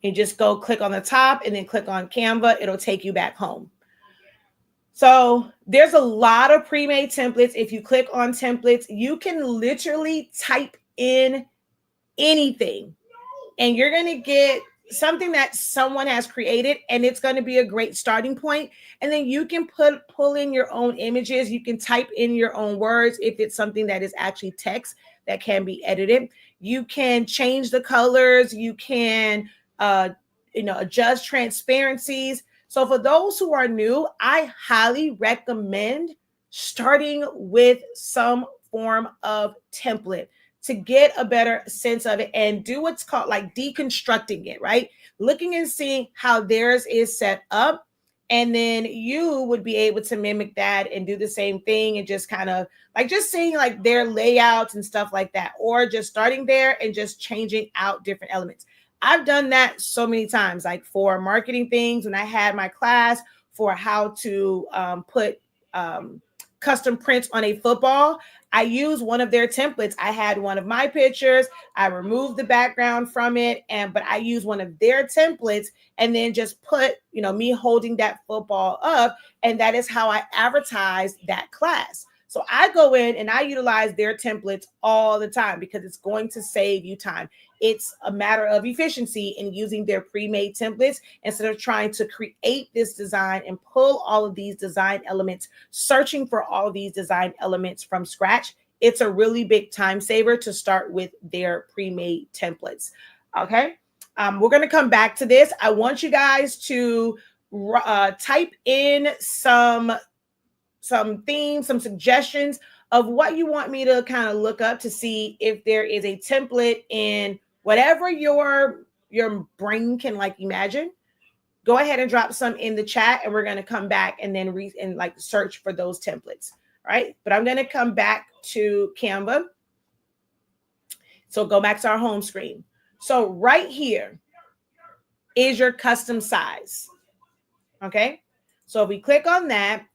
You just go click on the top and then click on Canva. It'll take you back home. So there's a lot of pre-made templates. If you click on templates, you can literally type in anything and you're going to get something that someone has created, and it's going to be a great starting point. And then you can pull in your own images. You can type in your own words if it's something that is actually text that can be edited. You can change the colors. You can adjust transparencies. So for those who are new, I highly recommend starting with some form of template to get a better sense of it and do what's called like deconstructing it, right? Looking and seeing how theirs is set up. And then you would be able to mimic that and do the same thing and just kind of like just seeing like their layouts and stuff like that, or just starting there and just changing out different elements. I've done that so many times, like for marketing things, when I had my class for how to put custom prints on a football, I used one of their templates. I had one of my pictures. I removed the background from it, but I used one of their templates and then just put, me holding that football up. And that is how I advertised that class. So I go in and I utilize their templates all the time because it's going to save you time. It's a matter of efficiency in using their pre-made templates instead of trying to create this design and pull all of these design elements, searching for all of these design elements from scratch. It's a really big time saver to start with their pre-made templates. Okay. We're going to come back to this. I want you guys to type in some themes, some suggestions of what you want me to kind of look up to see if there is a template in whatever your brain can like imagine. Go ahead and drop some in the chat and we're going to come back and then search for those templates. Right. But I'm going to come back to Canva. So go back to our home screen. So right here is your custom size. Okay. So if we click on that,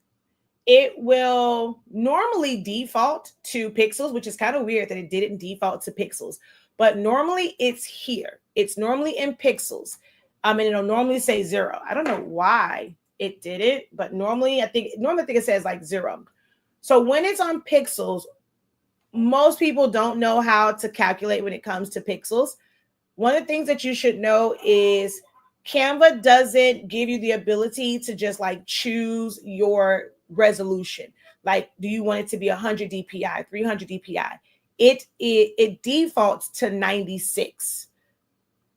it will normally default to pixels, which is kind of weird that it didn't default to pixels, but normally it's here. It's normally in pixels. And it'll normally say 0. I don't know why it did it, but normally I think it says like 0. So when it's on pixels, most people don't know how to calculate when it comes to pixels. One of the things that you should know is Canva doesn't give you the ability to just like choose your resolution. Like, do you want it to be 100 DPI, 300 DPI? It defaults to 96.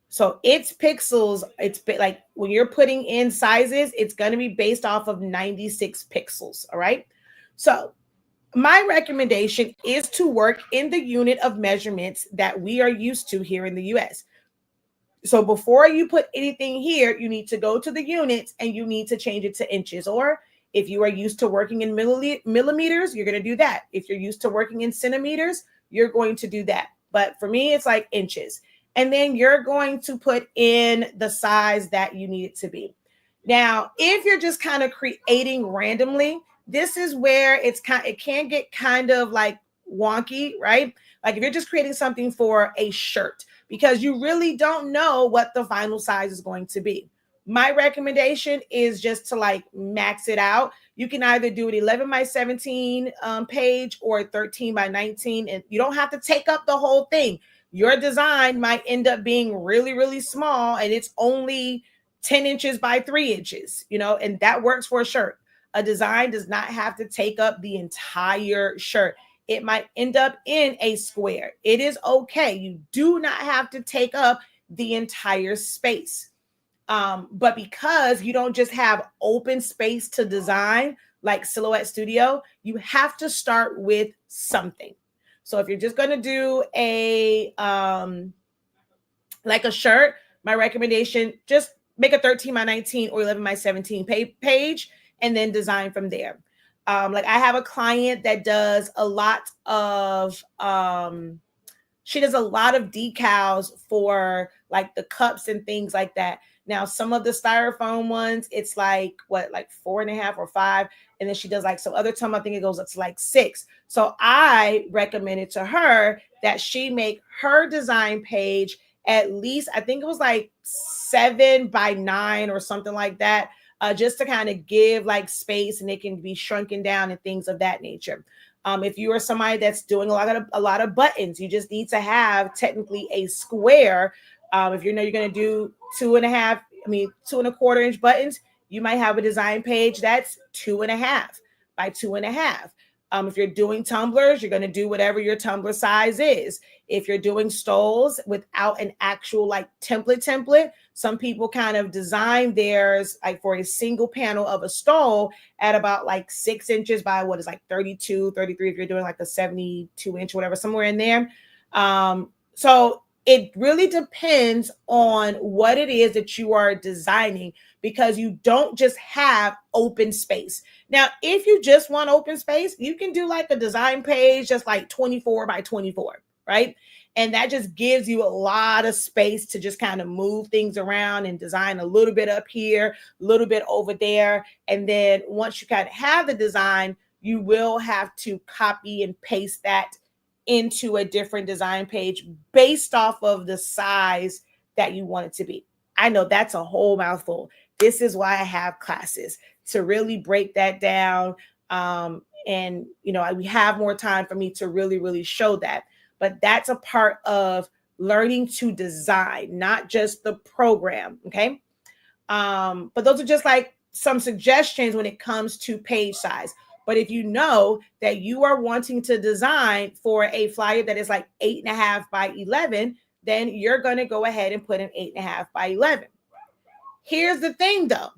So it's pixels. It's like when you're putting in sizes, it's going to be based off of 96 pixels. All right. So my recommendation is to work in the unit of measurements that we are used to here in the US. So before you put anything here, you need to go to the units and you need to change it to inches, or If you are used to working in millimeters, you're going to do that. If you're used to working in centimeters, you're going to do that. But for me, it's like inches. And then you're going to put in the size that you need it to be. Now, if you're just kind of creating randomly, this is where it can get kind of like wonky, right? Like if you're just creating something for a shirt, because you really don't know what the final size is going to be. My recommendation is just to like max it out. You can either do an 11 by 17 page or 13 by 19, and you don't have to take up the whole thing. Your design might end up being really, really small, and it's only 10 inches by 3 inches, and that works for a shirt. A design does not have to take up the entire shirt. It might end up in a square. It is okay. You do not have to take up the entire space. But because you don't just have open space to design like Silhouette Studio, you have to start with something. So if you're just going to do a like a shirt, my recommendation, just make a 13 by 19 or 11 by 17 page and then design from there. Like I have a client that does a lot of she does a lot of decals for like the cups and things like that. Now, some of the styrofoam ones, it's like 4.5 or 5. And then she does like some other time, I think it goes up to like 6. So I recommended to her that she make her design page at least, I think it was like 7 by 9 or something like that, just to kind of give like space, and it can be shrunken down and things of that nature. If you are somebody that's doing a lot of buttons, you just need to have technically a square. If you know you're going to do 2.25 inch buttons, you might have a design page that's 2.5 by 2.5. If you're doing tumblers, you're going to do whatever your tumbler size is. If you're doing stoles without an actual like template, some people kind of design theirs like for a single panel of a stole at about like 6 inches by what is like 32, 33, if you're doing like a 72 inch, whatever, somewhere in there. So it really depends on what it is that you are designing, because you don't just have open space. Now, if you just want open space, you can do like a design page, just like 24 by 24, right? And that just gives you a lot of space to just kind of move things around and design a little bit up here, a little bit over there. And then once you kind of have the design, you will have to copy and paste that into a different design page based off of the size that you want it to be. I know that's a whole mouthful. This is why I have classes, to really break that down. And, we have more time for me to really, really show that. But that's a part of learning to design, not just the program. Okay. But those are just like some suggestions when it comes to page size. But if you know that you are wanting to design for a flyer that is like 8.5 by 11, then you're going to go ahead and put an 8.5 by 11. Here's the thing though.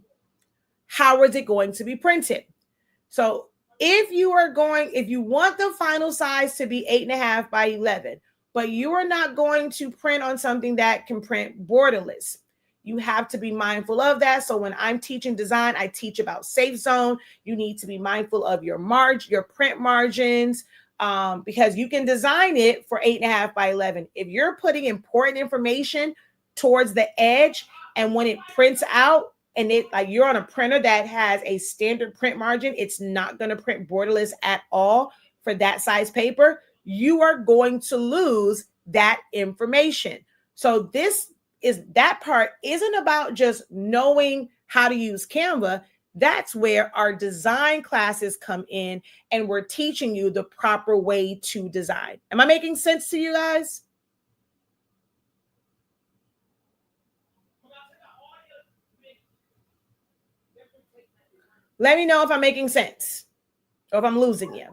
How is it going to be printed? So if you want the final size to be 8.5 by 11, but you are not going to print on something that can print borderless, you have to be mindful of that. So when I'm teaching design, I teach about safe zone. You need to be mindful of your print margins, because you can design it for 8.5 by 11. If you're putting important information towards the edge, and when it prints out, and it like you're on a printer that has a standard print margin, it's not going to print borderless at all for that size paper, you are going to lose that information. So that part isn't about just knowing how to use Canva. That's where our design classes come in, and we're teaching you the proper way to design. Am I making sense to you guys? Let me know if I'm making sense or if I'm losing you,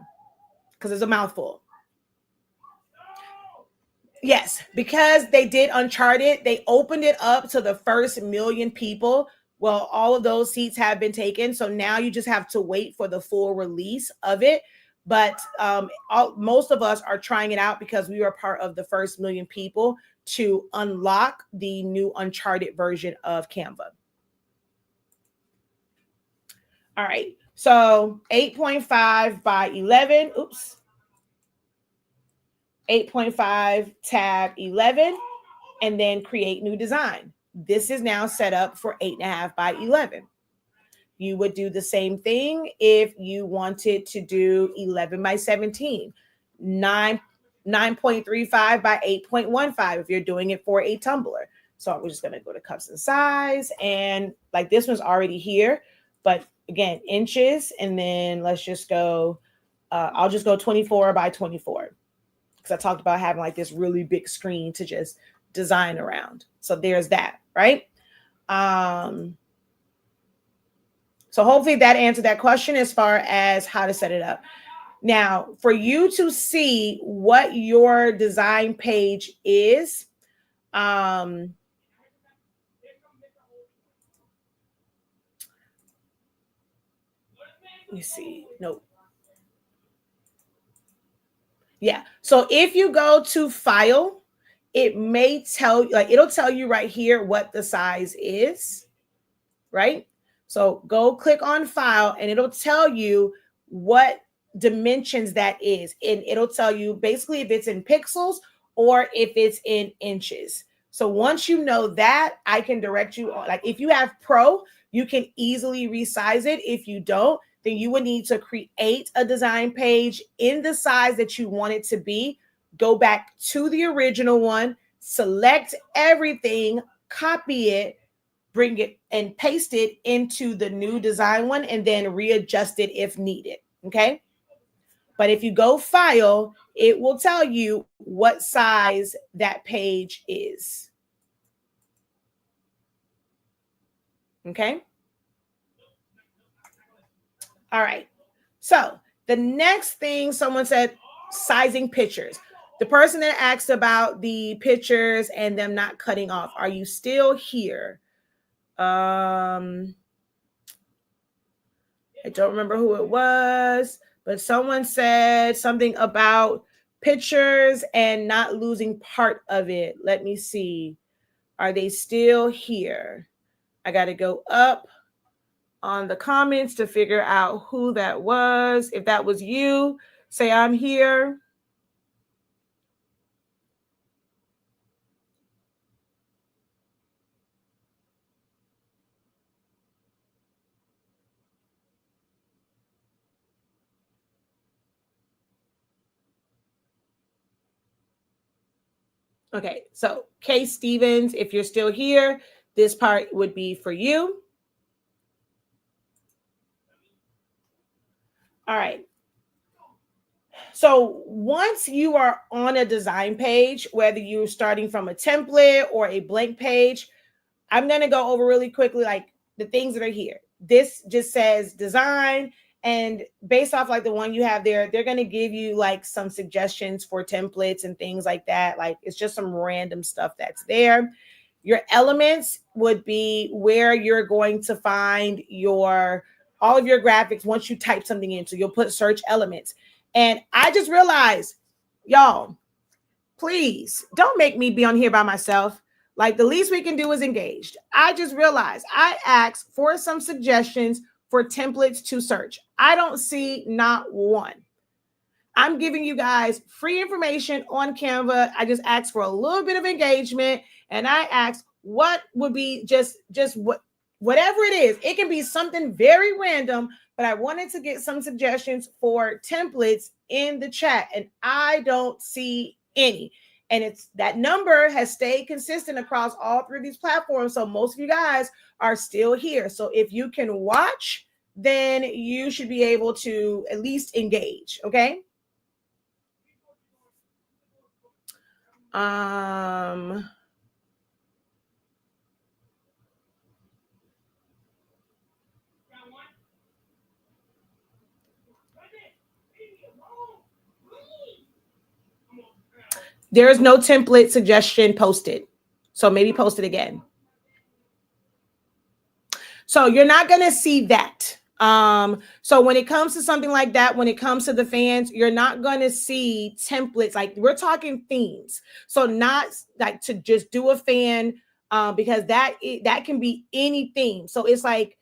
because it's a mouthful. Yes, because they did Uncharted, they opened it up to the first million people. Well, all of those seats have been taken. So now you just have to wait for the full release of it. But most of us are trying it out because we were part of the first million people to unlock the new Uncharted version of Canva. All right. So 8.5 by 11, oops, 8.5 tab 11, and then create new design. This is now set up for 8.5 by 11. You would do the same thing if you wanted to do 11 by 17, 9.35 by 8.15 if you're doing it for a tumbler. So we're just going to go to cups and size, and like this one's already here, but again, inches, and then let's just go, I'll just go 24 by 24 because I talked about having like this really big screen to just design around. So there's that, right? So hopefully that answered that question as far as how to set it up. Now, for you to see what your design page is, let me see. Nope. Yeah. So if you go to file, it may tell you, like, it'll tell you right here what the size is, right? So go click on file and it'll tell you what dimensions that is. And it'll tell you basically if it's in pixels or if it's in inches. So once you know that, I can direct you on, like if you have Pro, you can easily resize it. If you don't, then you would need to create a design page in the size that you want it to be. Go back to the original one, select everything, copy it, bring it and paste it into the new design one, and then readjust it if needed. Okay. But if you go file, it will tell you what size that page is. Okay. All right. So the next thing someone said, sizing pictures. The person that asked about the pictures and them not cutting off. Are you still here? I don't remember who it was, but someone said something about pictures and not losing part of it. Let me see. Are they still here? I got to go up on the comments to figure out who that was. If that was you, say I'm here. Okay, so Kay Stevens, if you're still here, this part would be for you. All right. So once you are on a design page, whether you're starting from a template or a blank page, I'm going to go over really quickly, like the things that are here. This just says design, and based off like the one you have there, they're going to give you like some suggestions for templates and things like that. Like it's just some random stuff that's there. Your elements would be where you're going to find all of your graphics once you type something in. So you'll put search elements. And I just realized, y'all, please don't make me be on here by myself. Like the least we can do is engaged. I just realized I asked for some suggestions for templates to search. I don't see not one. I'm giving you guys free information on Canva. I just asked for a little bit of engagement, and I asked what would be just whatever it is. It can be something very random, but I wanted to get some suggestions for templates in the chat, and I don't see any. And it's that number has stayed consistent across all three of these platforms. So most of you guys are still here. So if you can watch, then you should be able to at least engage. Okay. There is no template suggestion posted. So maybe post it again. So you're not going to see that. So when it comes to something like that, when it comes to the fans, you're not going to see templates. Like we're talking themes. So not like to just do a fan, because that can be any theme. So it's like,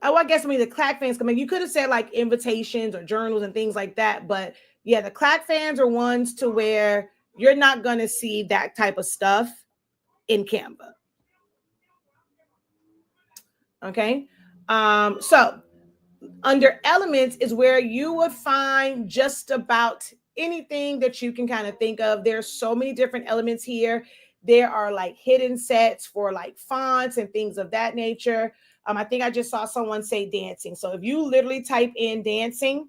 Oh, I guess I mean the clack fans come in. You could have said like invitations or journals and things like that, but yeah, the clack fans are ones to where you're not going to see that type of stuff in Canva. Okay. So under elements is where you would find just about anything that you can kind of think of. There's so many different elements here. There are like hidden sets for like fonts and things of that nature. I think I just saw someone say dancing. So if you literally type in dancing,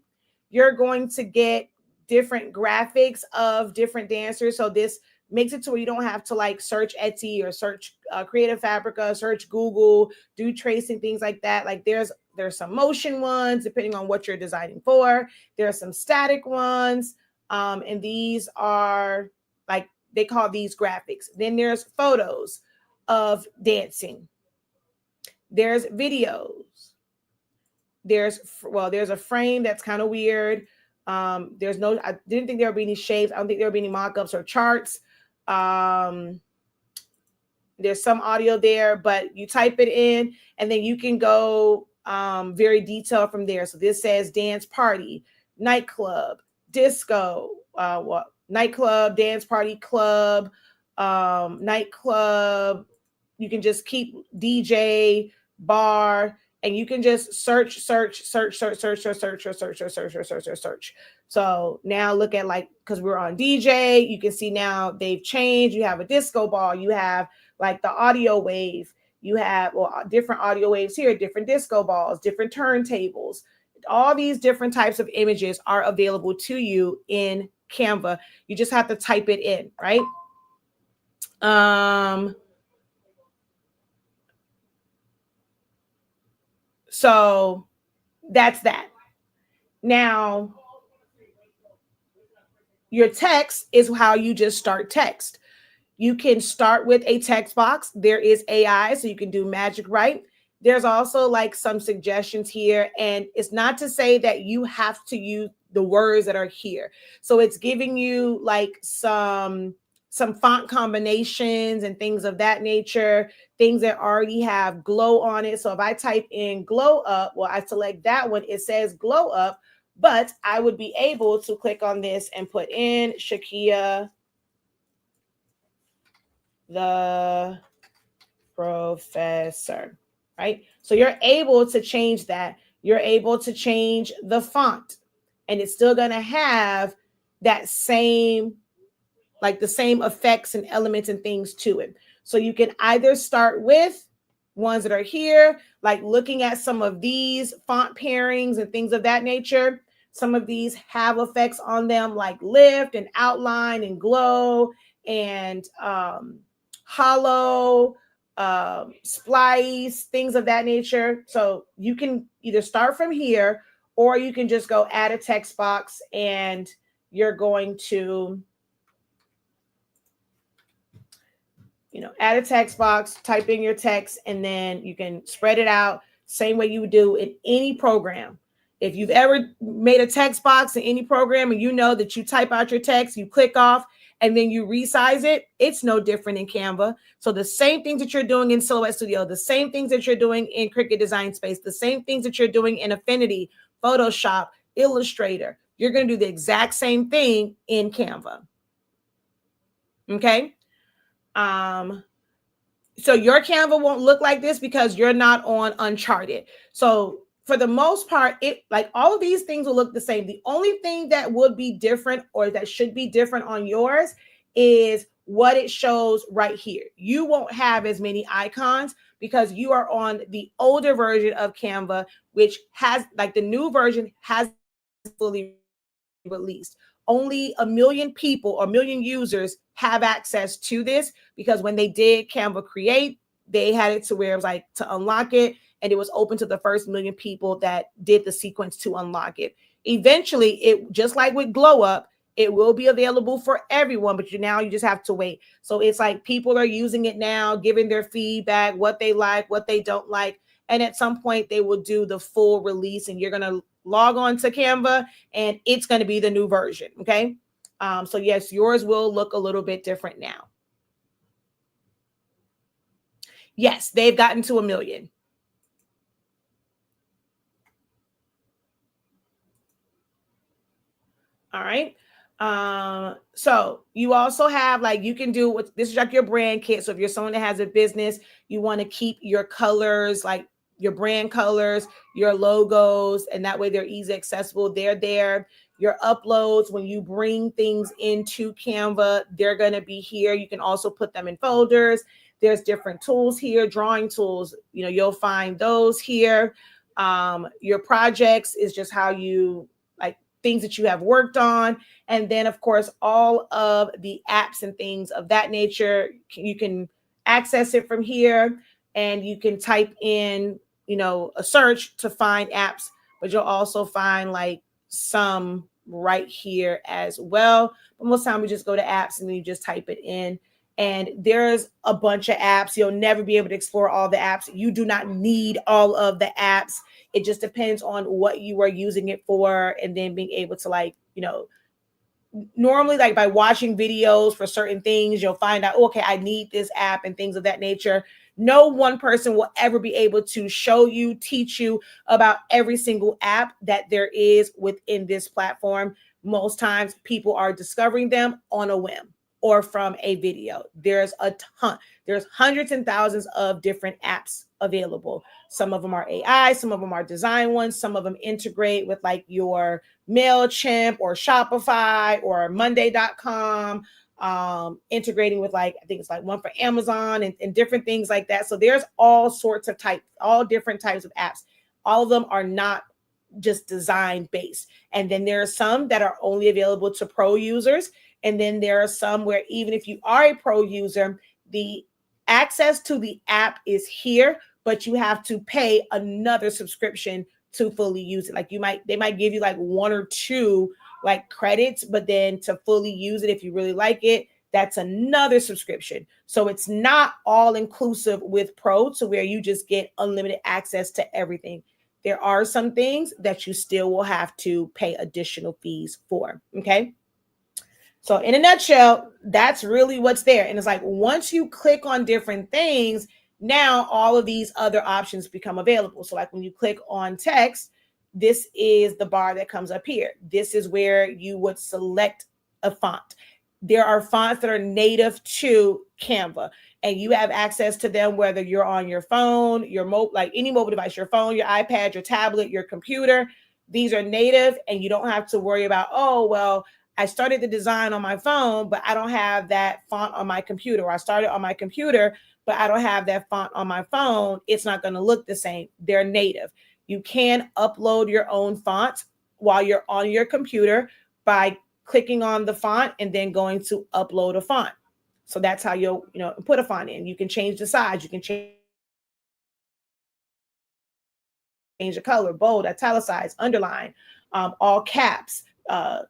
you're going to get different graphics of different dancers. So this makes it to where you don't have to like search Etsy or search Creative Fabrica, search Google, do tracing, things like that. Like there's some motion ones depending on what you're designing for. There are some static ones, and these are like they call these graphics. Then there's photos of dancing. There's videos. There's a frame that's kind of weird. There's no, I didn't think there would be any shapes. I don't think there would be any mock-ups or charts. There's some audio there, but you type it in and then you can go very detailed from there. So this says dance party, nightclub, disco, nightclub, dance party, club, nightclub. You can just keep DJ, bar, and you can just search. So now look at like, because we're on DJ, you can see now they've changed. You have a disco ball, you have like the audio wave, you have different audio waves here, different disco balls, different turntables. All these different types of images are available to you in Canva. You just have to type it in, right? So that's that. Now, your text is how you just start text. You can start with a text box. There is AI, so you can do magic write. There's also like some suggestions here, and it's not to say that you have to use the words that are here. So it's giving you like some font combinations and things of that nature, things that already have glow on it. So if I type in glow up, well, I select that one, it says glow up, but I would be able to click on this and put in Shakia the professor, right? So you're able to change that. You're able to change the font, and it's still going to have that same, like the same effects and elements and things to it. So you can either start with ones that are here, like looking at some of these font pairings and things of that nature. Some of these have effects on them like lift and outline and glow and hollow, splice, things of that nature. So you can either start from here or you can just go add a text box and you're going to, add a text box, type in your text, and then you can spread it out same way you would do in any program. If you've ever made a text box in any program and you know that you type out your text, you click off, and then you resize it, it's no different in Canva. So the same things that you're doing in Silhouette Studio, the same things that you're doing in Cricut Design Space, the same things that you're doing in Affinity, Photoshop, Illustrator, you're going to do the exact same thing in Canva. Okay? So your Canva won't look like this because you're not on Uncharted. So for the most part, it like all of these things will look the same. The only thing that would be different or that should be different on yours is what it shows right here. You won't have as many icons because you are on the older version of Canva, which has like the new version has fully released. Only 1 million people or 1 million users have access to this because when they did Canva Create, they had it to where it was like to unlock it, and it was open to the first 1 million people that did the sequence to unlock it. Eventually, it just like with Glow Up, it will be available for everyone, but you just have to wait. So it's like people are using it now, giving their feedback, what they like, what they don't like. And at some point, they will do the full release, and you're going to log on to Canva, and it's going to be the new version. Okay. So yes, yours will look a little bit different now. Yes, they've gotten to 1 million. All right. So you also have like, you can do what this is like your brand kit. So if you're someone that has a business, you want to keep your colors, like your brand colors, your logos, and that way they're easy accessible. They're there. Your uploads, when you bring things into Canva, they're going to be here. You can also put them in folders. There's different tools here, drawing tools, you'll find those here. Your projects is just how you like things that you have worked on. And then, of course, all of the apps and things of that nature, you can access it from here, and you can type in, a search to find apps, but you'll also find like some right here as well. But most time we just go to apps and then you just type it in. And there's a bunch of apps. You'll never be able to explore all the apps. You do not need all of the apps. It just depends on what you are using it for, and then being able to like, normally like by watching videos for certain things, you'll find out, okay, I need this app and things of that nature. No one person will ever be able to show you, teach you about every single app that there is within this platform. Most times people are discovering them on a whim or from a video. There's a ton. There's hundreds and thousands of different apps available. Some of them are AI, some of them are design ones, some of them integrate with like your MailChimp or Shopify or Monday.com, integrating with like, I think it's like one for Amazon and different things like that. So there's all sorts of all different types of apps. All of them are not just design based. And then there are some that are only available to pro users. And then there are some where even if you are a pro user, the access to the app is here, but you have to pay another subscription to fully use it. Like they might give you like one or two like credits, but then to fully use it, if you really like it, that's another subscription. So it's not all inclusive with Pro to where you just get unlimited access to everything. There are some things that you still will have to pay additional fees for. Okay. So in a nutshell, that's really what's there. And it's like, once you click on different things, now all of these other options become available. So like when you click on text, this is the bar that comes up here. This is where you would select a font. There are fonts that are native to Canva, and you have access to them whether you're on your phone, like any mobile device, your phone, your iPad, your tablet, your computer. These are native, and you don't have to worry about, oh, well, I started the design on my phone, but I don't have that font on my computer. Or I started on my computer, but I don't have that font on my phone. It's not going to look the same. They're native. You can upload your own font while you're on your computer by clicking on the font and then going to upload a font. So that's how you'll, put a font in. You can change the size. You can change the color, bold, italicize, underline, all caps.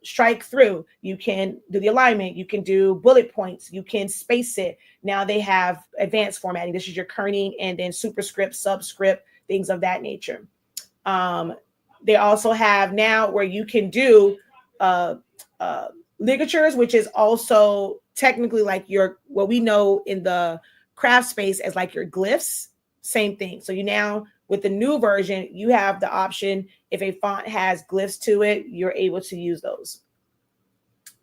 Strike through. You can do the alignment. You can do bullet points. You can space it. Now they have advanced formatting. This is your kerning and then superscript, subscript, things of that nature. They also have now where you can do ligatures, which is also technically like what we know in the craft space as like your glyphs. Same thing. So you now, with the new version, you have the option, if a font has glyphs to it, you're able to use those.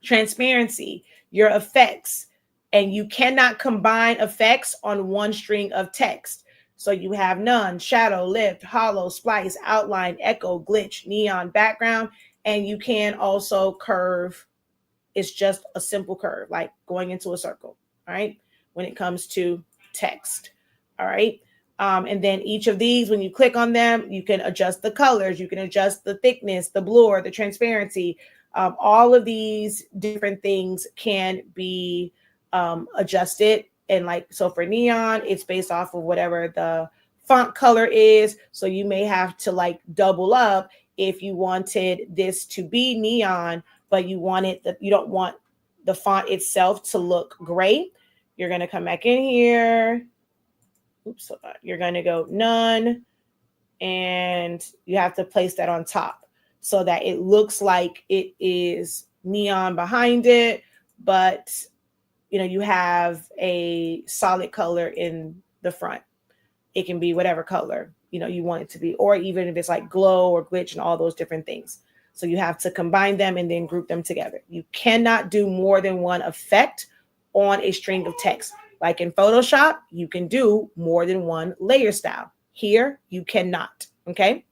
Transparency, your effects, and you cannot combine effects on one string of text. So you have none, shadow, lift, hollow, splice, outline, echo, glitch, neon, background, and you can also curve. It's just a simple curve, like going into a circle, all right, when it comes to text, all right? And then each of these, when you click on them, you can adjust the colors, you can adjust the thickness, the blur, the transparency. All of these different things can be adjusted. And like, so for neon, it's based off of whatever the font color is. So you may have to like double up if you wanted this to be neon, but you don't want the font itself to look gray. You're going to come back in here. Oops, you're going to go none, and you have to place that on top so that it looks like it is neon behind it, but you have a solid color in the front. It can be whatever color you want it to be, or even if it's like glow or glitch and all those different things. So you have to combine them and then group them together. You cannot do more than one effect on a string of text. Like in Photoshop, you can do more than one layer style. Here, you cannot. Okay.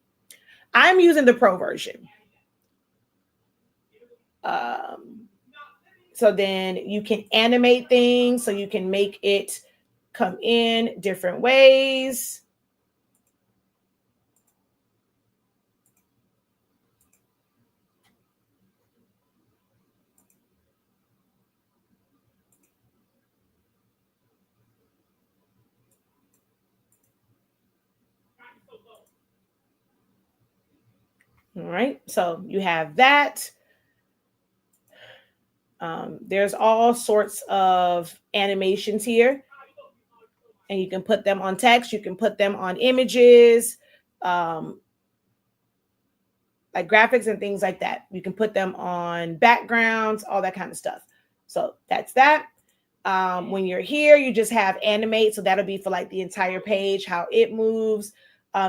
I'm using the Pro version. So then you can animate things, so you can make it come in different ways. All right, so you have that. There's all sorts of animations here, and you can put them on text, you can put them on images, like graphics and things like that. You can put them on backgrounds, all that kind of stuff. So that's that. When you're here, you just have animate. So that'll be for like the entire page, how it moves.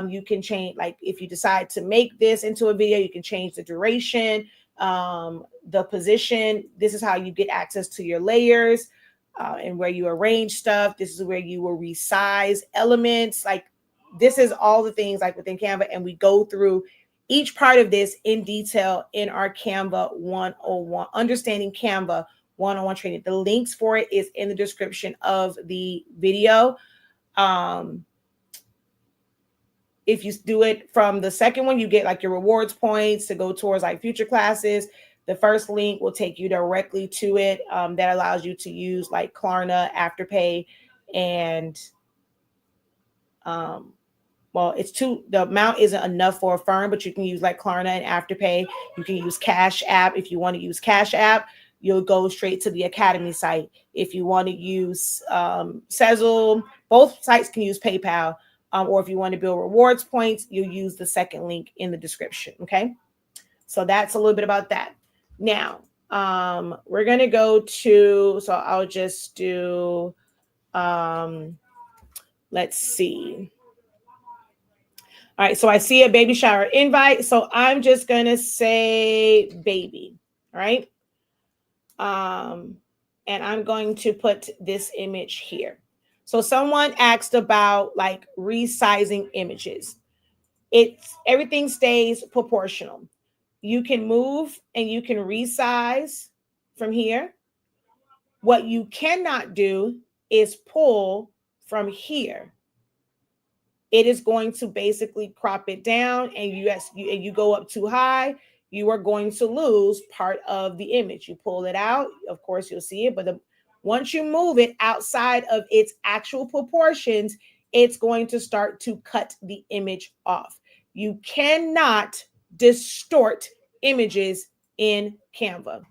You can change, like if you decide to make this into a video, you can change the duration, the position. This is how you get access to your layers and where you arrange stuff. This is where you will resize elements. Like this is all the things like within Canva. And we go through each part of this in detail in our Canva 101, Understanding Canva 101 training. The links for it is in the description of the video. If you do it from the second one, you get like your rewards points to go towards like future classes. The first link will take you directly to it. That allows you to use like Klarna, Afterpay, and well, the amount isn't enough for Affirm, but you can use like Klarna and Afterpay. You can use Cash App. If you want to use Cash App, you'll go straight to the Academy site. If you want to use Sezzle, both sites can use PayPal. Or if you want to build rewards points, you'll use the second link in the description. Okay. So that's a little bit about that. Now, we're going to go to, so I'll just do, let's see. All right, so I see a baby shower invite. So I'm just going to say baby, all right? And I'm going to put this image here. So someone asked about like resizing images. Everything stays proportional. You can move and you can resize from here. What you cannot do is pull from here. It is going to basically crop it down, and you go up too high, you are going to lose part of the image. You pull it out, of course you'll see it, but once you move it outside of its actual proportions, it's going to start to cut the image off. You cannot distort images in Canva.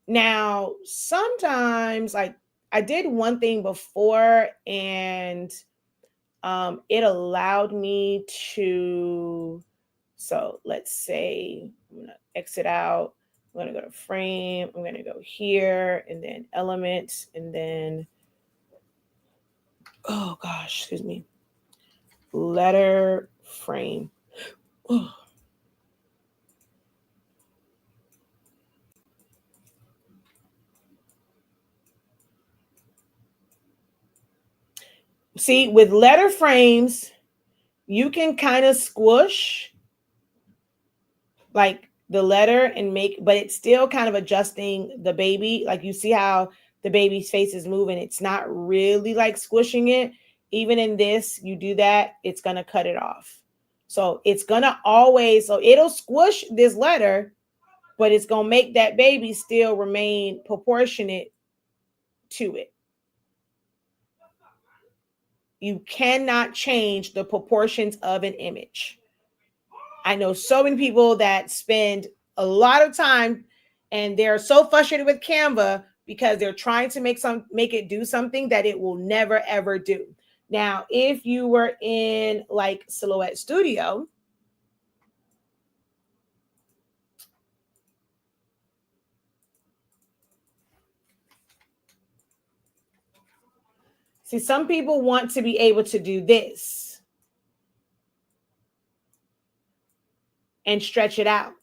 Now, sometimes, like I did one thing before, and it allowed me to, so let's say I'm going to exit out. I'm going to go to frame. I'm going to go here and then elements and then, oh gosh, excuse me, letter frame. Oh. See, with letter frames, you can kind of squish like the letter and but it's still kind of adjusting the baby. Like you see how the baby's face is moving. It's not really like squishing it. Even in this, you do that, it's going to cut it off. So it's going to always, so it'll squish this letter, but it's going to make that baby still remain proportionate to it. You cannot change the proportions of an image. I know so many people that spend a lot of time and they're so frustrated with Canva because they're trying to make it do something that it will never ever do. Now, if you were in like Silhouette Studio, see, some people want to be able to do this and stretch it out.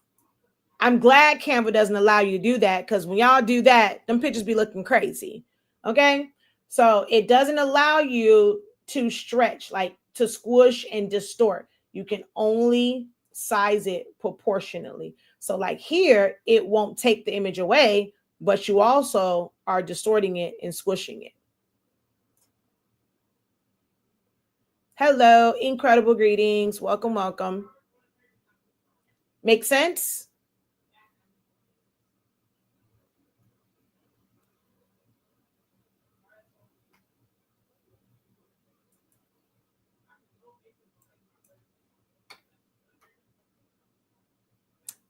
I'm glad Canva doesn't allow you to do that, because when y'all do that, them pictures be looking crazy. Okay. So it doesn't allow you to stretch, like to squish and distort. You can only size it proportionately. So like here, it won't take the image away, but you also are distorting it and squishing it. Hello, incredible greetings. Welcome, welcome. Make sense?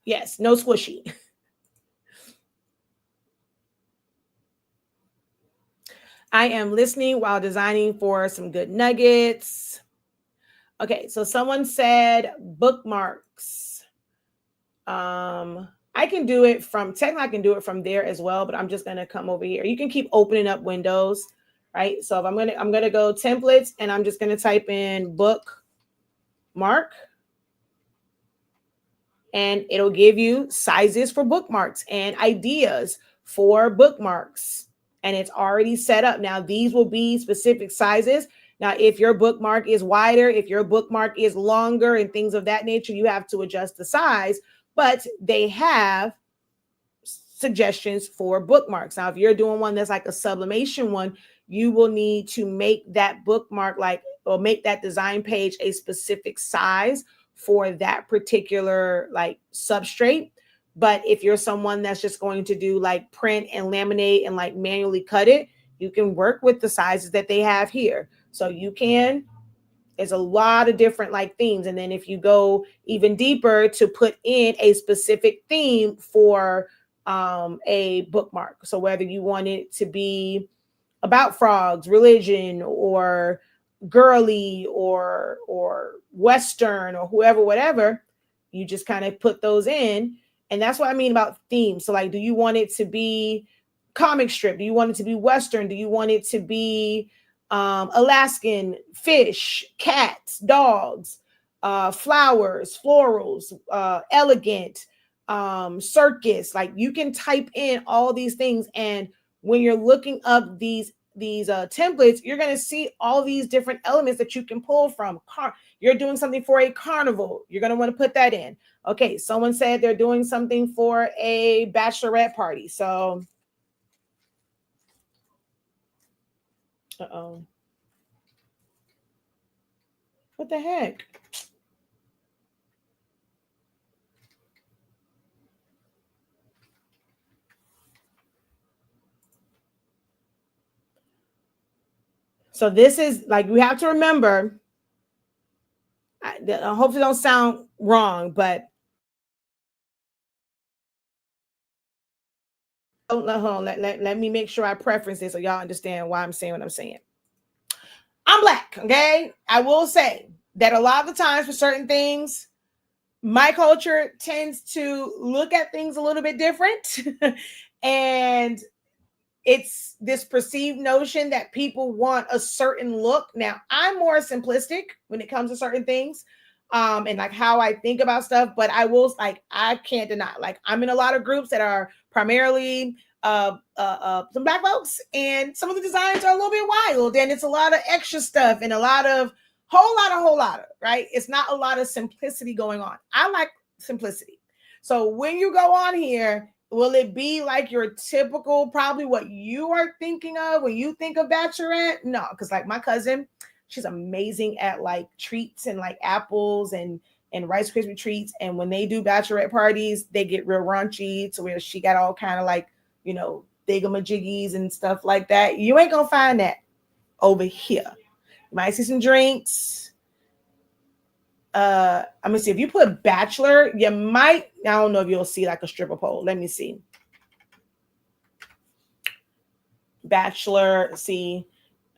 Yes, no squishy. I am listening while designing for some good nuggets. Okay, so someone said bookmarks. I can do it from technically I can do it from there as well, but I'm just gonna come over here. You can keep opening up windows, right? So if I'm gonna go templates, and I'm just gonna type in bookmark, and it'll give you sizes for bookmarks and ideas for bookmarks. And it's already set up. Now, these will be specific sizes. Now, if your bookmark is wider, if your bookmark is longer and things of that nature, you have to adjust the size, but they have suggestions for bookmarks. Now, if you're doing one that's like a sublimation one, you will need to make that bookmark or make that design page a specific size for that particular like substrate. But if you're someone that's just going to do like print and laminate and like manually cut it, you can work with the sizes that they have here. So you can, there's a lot of different like themes. And then if you go even deeper to put in a specific theme for a bookmark. So whether you want it to be about frogs, religion, or girly, or Western, or whoever, whatever, you just kind of put those in. And that's what I mean about themes. So like, do you want it to be comic strip? Do you want it to be Western? Do you want it to be Alaskan, fish, cats, dogs, flowers, florals, elegant, circus? Like you can type in all these things, and when you're looking up these templates, you're going to see all these different elements that you can pull from. You're doing something for a carnival, you're going to want to put that in. Okay, someone said they're doing something for a bachelorette party. So what the heck? So this is like, we have to remember, I hopefully don't sound wrong, but hold on, let me make sure I preference this so y'all understand why I'm saying what I'm saying. I'm Black, okay? I will say that a lot of the times for certain things, my culture tends to look at things a little bit different. And it's this perceived notion that people want a certain look. Now, I'm more simplistic when it comes to certain things, and like how I think about stuff, but I can't deny, like I'm in a lot of groups that are primarily some Black folks, and some of the designs are a little bit wild, and it's a lot of extra stuff and a lot of whole lot of, right? It's not a lot of simplicity going on. I like simplicity. So when you go on here, will it be like your typical, probably what you are thinking of when you think of bachelorette? No, because like my cousin, she's amazing at like treats and like apples and Rice Krispie treats. And when they do bachelorette parties, they get real raunchy to where she got all kind of like, thingamajiggies and stuff like that. You ain't gonna find that over here. You might see some drinks. I'm gonna see if you put bachelor, you might. I don't know if you'll see like a stripper pole. Let me see. Bachelor, see,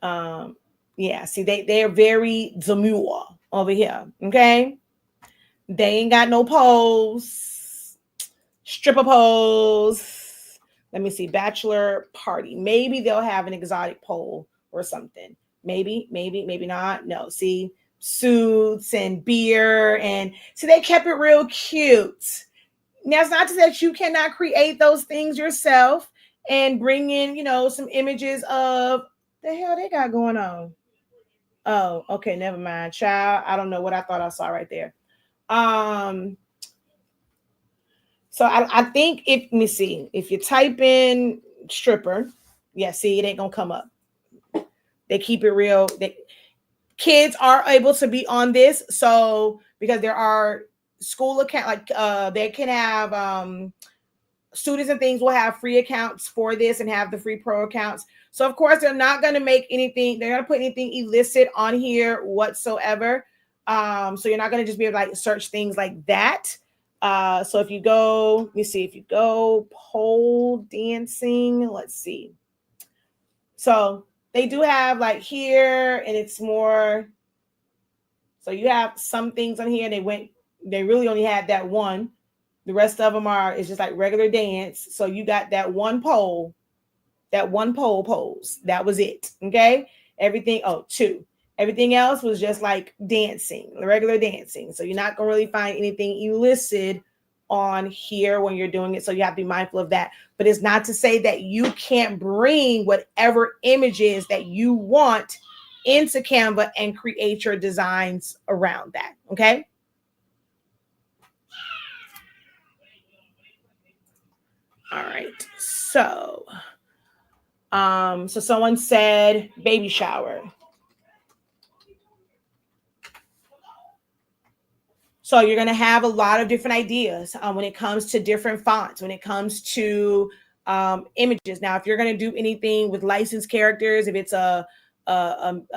yeah, see, they're very demure over here. Okay, they ain't got no poles, stripper poles. Let me see, bachelor party. Maybe they'll have an exotic pole or something. Maybe not. No, see, suits and beer, and so they kept it real cute. Now, it's not to say that you cannot create those things yourself and bring in, some images of the hell they got going on. Oh, okay, never mind, child. I don't know what I thought I saw right there. So I think let me see, if you type in stripper, yeah, see, it ain't gonna come up. They keep it real. Kids are able to be on this, so because there are school account, like they can have students and things will have free accounts for this and have the free pro accounts. So of course they're not going to make anything, they're going to put anything illicit on here whatsoever. So you're not going to just be able to like search things like that. So if you go, let me see, if you go pole dancing, let's see. So they do have like here, and it's more, so you have some things on here, and they really only had that one. The rest of them it's just like regular dance. So you got that one pole pose. That was it. Okay. Everything. Oh, two. Everything else was just like dancing, regular dancing. So you're not going to really find anything illicit on here when you're doing it. So you have to be mindful of that. But it's not to say that you can't bring whatever images that you want into Canva and create your designs around that. Okay. All right. So someone said baby shower. So you're going to have a lot of different ideas when it comes to different fonts, when it comes to images. Now, if you're going to do anything with licensed characters, if it's a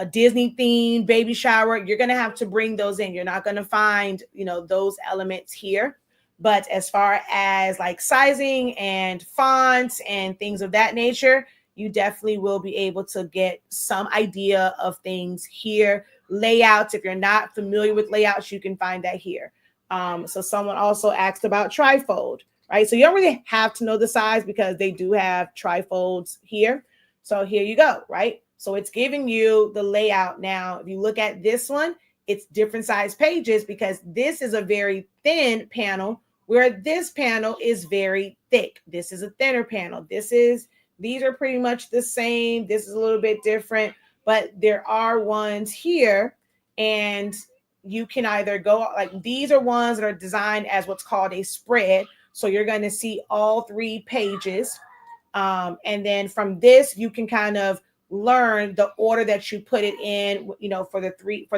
Disney themed baby shower, you're going to have to bring those in. You're not going to find, those elements here. But as far as like sizing and fonts and things of that nature, you definitely will be able to get some idea of things here. Layouts, if you're not familiar with layouts, you can find that here. So someone also asked about trifold, right? So you don't really have to know the size because they do have trifolds here. So here you go, right? So it's giving you the layout. Now, if you look at this one, it's different size pages because this is a very thin panel where this panel is very thick. This is a thinner panel. These are pretty much the same. This is a little bit different, but there are ones here, and you can either go like these are ones that are designed as what's called a spread. So you're going to see all 3 pages. And then from this, you can kind of learn the order that you put it in, for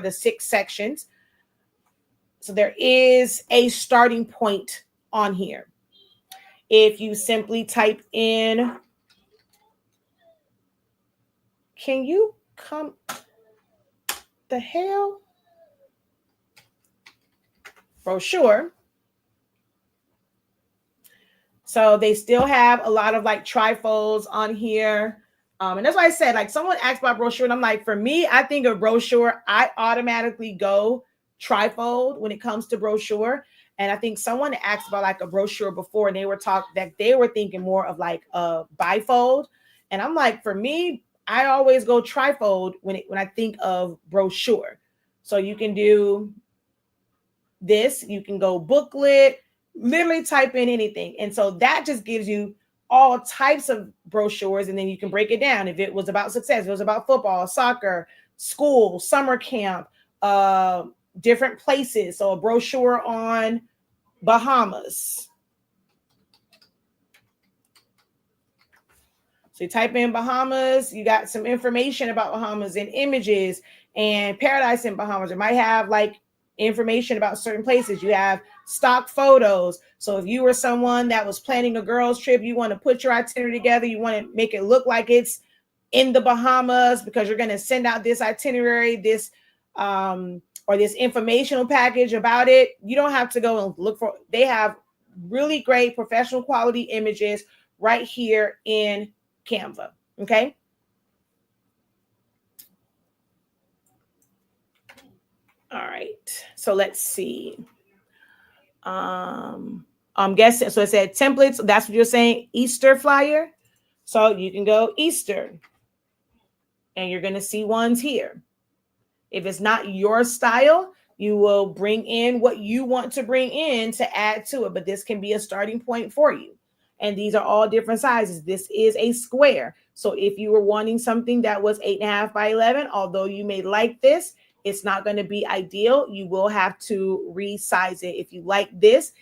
the 6 sections. So there is a starting point on here. If you simply type in, can you come the hell? Brochure. So they still have a lot of like trifolds on here. And that's why I said, like, someone asked about brochure, and I'm like, for me, I think of brochure, I automatically go trifold when it comes to brochure. And I think someone asked about like a brochure before, and they were thinking more of like a bifold. And I'm like, for me, I always go trifold when I think of brochure. So you can do this, you can go booklet, literally type in anything. And so that just gives you all types of brochures, and then you can break it down. If it was about success, if it was about football, soccer, school, summer camp, different places. So a brochure on Bahamas. So you type in Bahamas, you got some information about Bahamas and images, and paradise in Bahamas. It might have like information about certain places. You have stock photos. So if you were someone that was planning a girls trip, you want to put your itinerary together, you want to make it look like it's in the Bahamas because you're going to send out this itinerary, this or this informational package about it. You don't have to go and look for, they have really great professional quality images right here in Canva. Okay. All right. So let's see. I'm guessing. So it said templates. That's what you're saying. Easter flyer. So you can go Easter, and you're going to see ones here. If it's not your style, You will bring in what you want to bring in to add to it, but this can be a starting point for you. And these are all different sizes. This is a square. So if you were wanting something that was 8.5 by 11, although you may like this, it's not going to be ideal. You will have to resize it. If you like this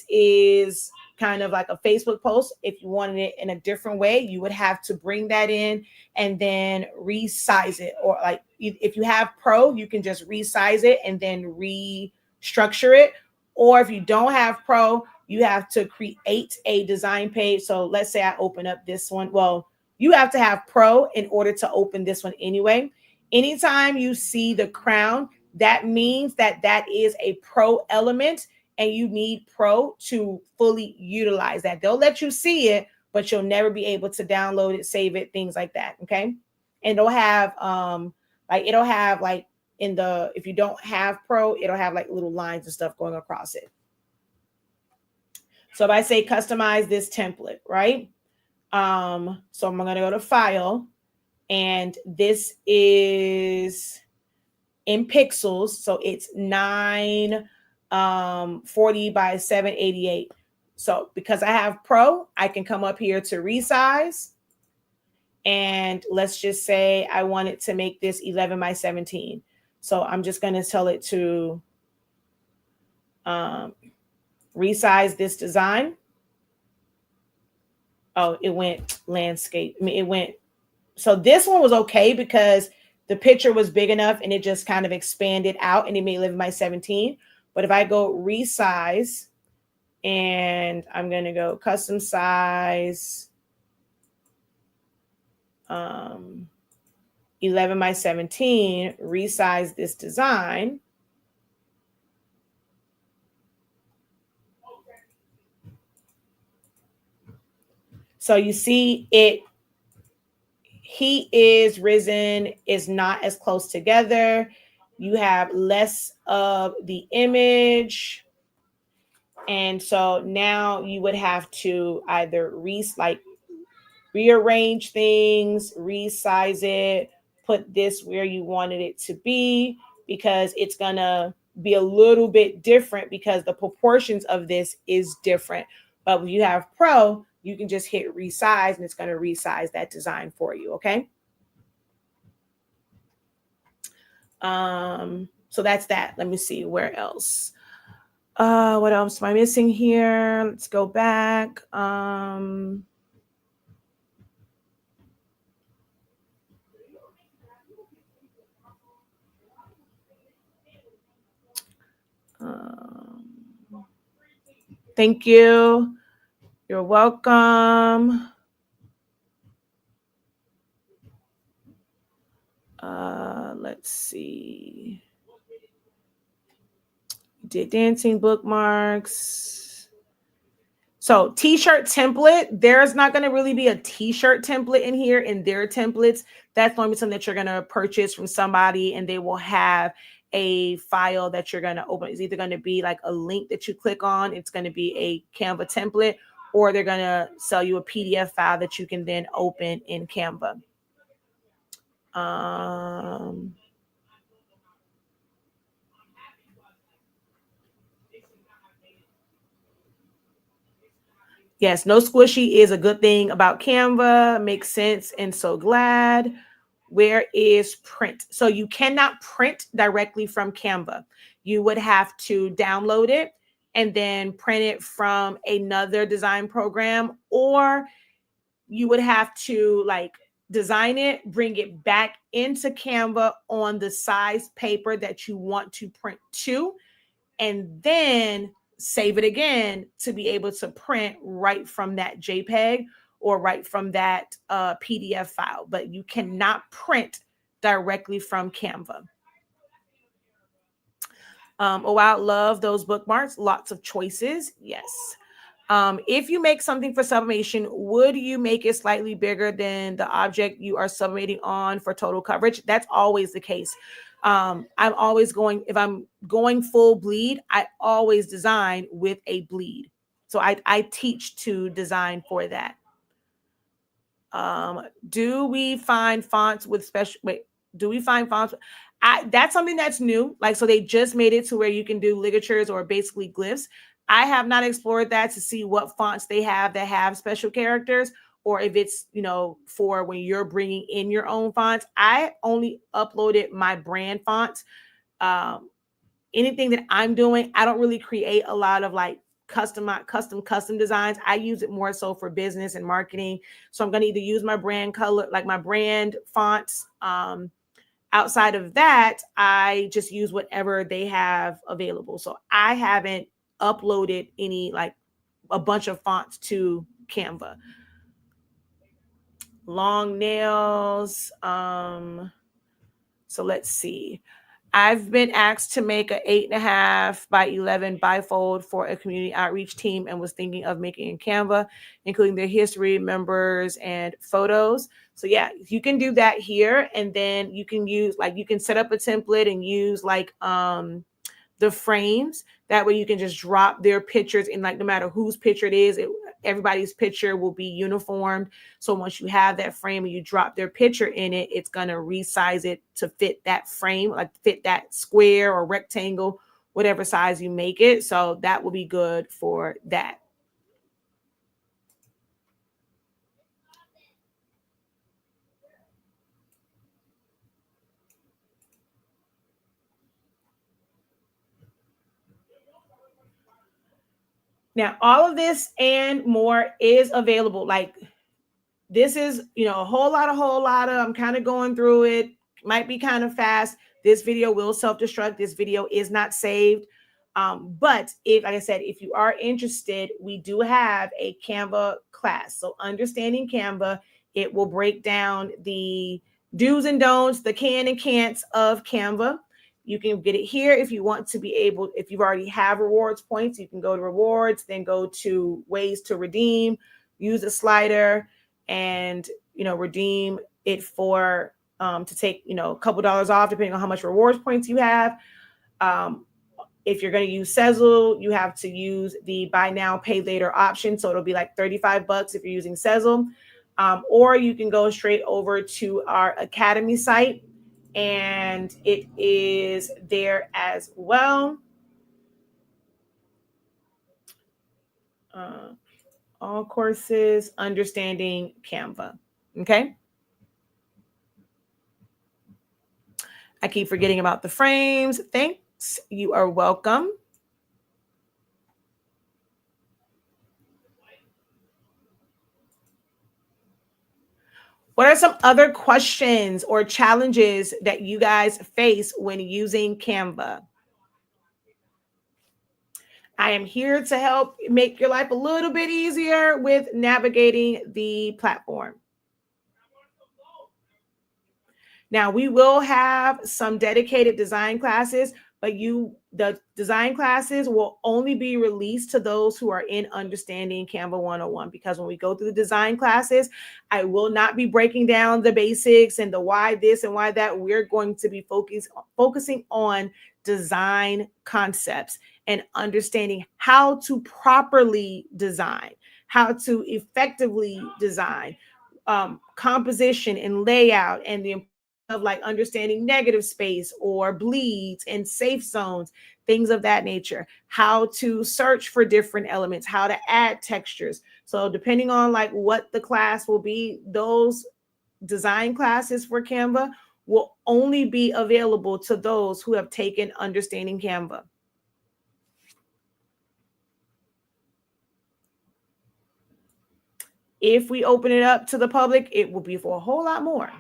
is kind of like a Facebook post. If you wanted it in a different way, you would have to bring that in and then resize it. Or like if you have Pro, you can just resize it and then restructure it. Or if you don't have Pro, you have to create a design page. So let's say I open up this one. Well, you have to have Pro in order to open this one anyway. Anytime you see the crown, that means that that is a Pro element, and you need Pro to fully utilize that. They'll let you see it, but you'll never be able to download it, save it, things like that. Okay. And it'll have like in the, if you don't have Pro, it'll have like little lines and stuff going across it. So if I say customize this template, right? So I'm going to go to File, and this is in pixels. So it's 940 by 788. So because I have Pro, I can come up here to resize. And let's just say I wanted to make this 11 by 17. So I'm just going to tell it to resize this design. Oh, it went landscape. I mean, it went. So this one was okay because the picture was big enough and it just kind of expanded out and it made 11 by 17. But if I go resize and I'm going to go custom size 11 by 17, resize this design. So you see it, heat is risen, is not as close together. You have less of the image. And so now you would have to either rearrange things, resize it, put this where you wanted it to be, because it's going to be a little bit different because the proportions of this is different. But when you have Pro, you can just hit resize and it's going to resize that design for you. Okay. So that's that. Let me see where else. What else am I missing here? Let's go back. Thank you. You're welcome. Let's see. Did dancing bookmarks. So t-shirt template, there's not going to really be a t-shirt template in here in their templates. That's normally something that you're going to purchase from somebody and they will have a file that you're going to open. It's either going to be like a link that you click on. It's going to be a Canva template, or they're going to sell you a PDF file that you can then open in Canva. Yes, no squishy is a good thing about Canva. Makes sense. And so glad. Where is print? So you cannot print directly from Canva. You would have to download it and then print it from another design program, or you would have to like design it, bring it back into Canva on the size paper that you want to print to, and then save it again to be able to print right from that JPEG or right from that PDF file. But you cannot print directly from Canva. Oh, wow, love those bookmarks. Lots of choices. Yes. If you make something for sublimation, would you make it slightly bigger than the object you are sublimating on for total coverage? That's always the case. I'm always going, if I'm going full bleed, I always design with a bleed. So I teach to design for that. Do we find fonts with special, do we find fonts? That's something that's new. Like, so they just made it to where you can do ligatures or basically glyphs. I have not explored that to see what fonts they have that have special characters, or if it's, for when you're bringing in your own fonts. I only uploaded my brand fonts. Um, Anything that I'm doing, I don't really create a lot of like custom designs. I use it more so for business and marketing. So I'm going to either use my brand color, like my brand fonts. Outside of that, I just use whatever they have available. So I haven't uploaded any, like a bunch of fonts to Canva. Long nails. So let's see. I've been asked to make a 8.5 by 11 bifold for a community outreach team and was thinking of making in Canva, including their history, members, and photos. So yeah, you can do that here. And then you can use, like, you can set up a template and use like the frames. That way you can just drop their pictures in, like, no matter whose picture it is, everybody's picture will be uniformed. So once you have that frame and you drop their picture in it, it's going to resize it to fit that frame, like fit that square or rectangle, whatever size you make it. So that will be good for that. Now, all of this and more is available. Like, this is, a whole lot of, I'm kind of going through it. Might be kind of fast. This video will self-destruct. This video is not saved. But like I said, if you are interested, we do have a Canva class. So understanding Canva, it will break down the do's and don'ts, the can and can'ts of Canva. You can get it here if you want to be able, if you already have rewards points, you can go to rewards, then go to ways to redeem, use a slider, and redeem it for to take a couple dollars off depending on how much rewards points you have. If you're going to use Sezzle, you have to use the buy now pay later option, so it'll be like $35 if you're using Sezzle. Or you can go straight over to our Academy site, and it is there as well. All courses, understanding Canva. Okay. I keep forgetting about the frames. Thanks. You are welcome. What are some other questions or challenges that you guys face when using Canva? I am here to help make your life a little bit easier with navigating the platform. Now, we will have some dedicated design classes, but the design classes will only be released to those who are in Understanding Canva 101, because when we go through the design classes, I will not be breaking down the basics and the why this and why that. We're going to be focusing on design concepts and understanding how to properly design, how to effectively design, composition and layout, and the of like understanding negative space or bleeds and safe zones, things of that nature, how to search for different elements, how to add textures. So depending on like what the class will be, those design classes for Canva will only be available to those who have taken Understanding Canva. If we open it up to the public, it will be for a whole lot more.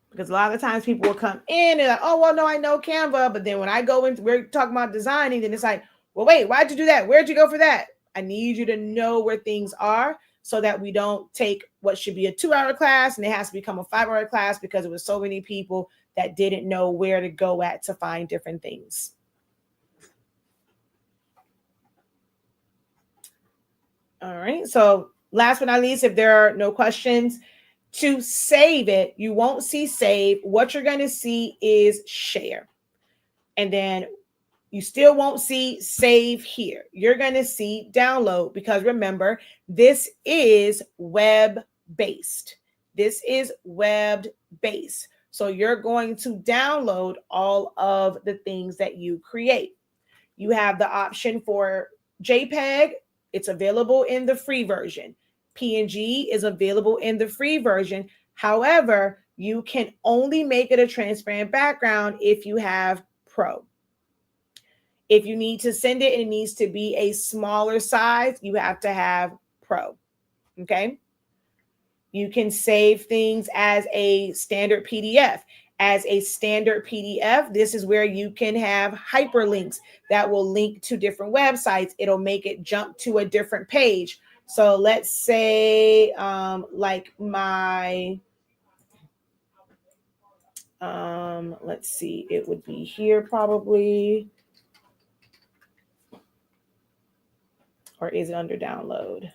Because a lot of times people will come in and like, oh, well, no, I know Canva. But then when I go into, we're talking about designing, then it's like, well, wait, why'd you do that? Where'd you go for that? I need you to know where things are so that we don't take what should be a 2-hour class and it has to become a 5-hour class because it was so many people that didn't know where to go at to find different things. All right. So last but not least, if there are no questions, to save it, you won't see save. What you're going to see is share. And then you still won't see save here. You're going to see download, because remember, this is web-based. This is web-based. So you're going to download all of the things that you create. You have the option for JPEG. It's available in the free version. PNG is available in the free version. However, you can only make it a transparent background if you have Pro. If you need to send it, it needs to be a smaller size. You have to have Pro. Okay. You can save things as a standard PDF. As a standard PDF, this is where you can have hyperlinks that will link to different websites. It'll make it jump to a different page. So let's say like my, let's see, it would be here probably. Or is it under download?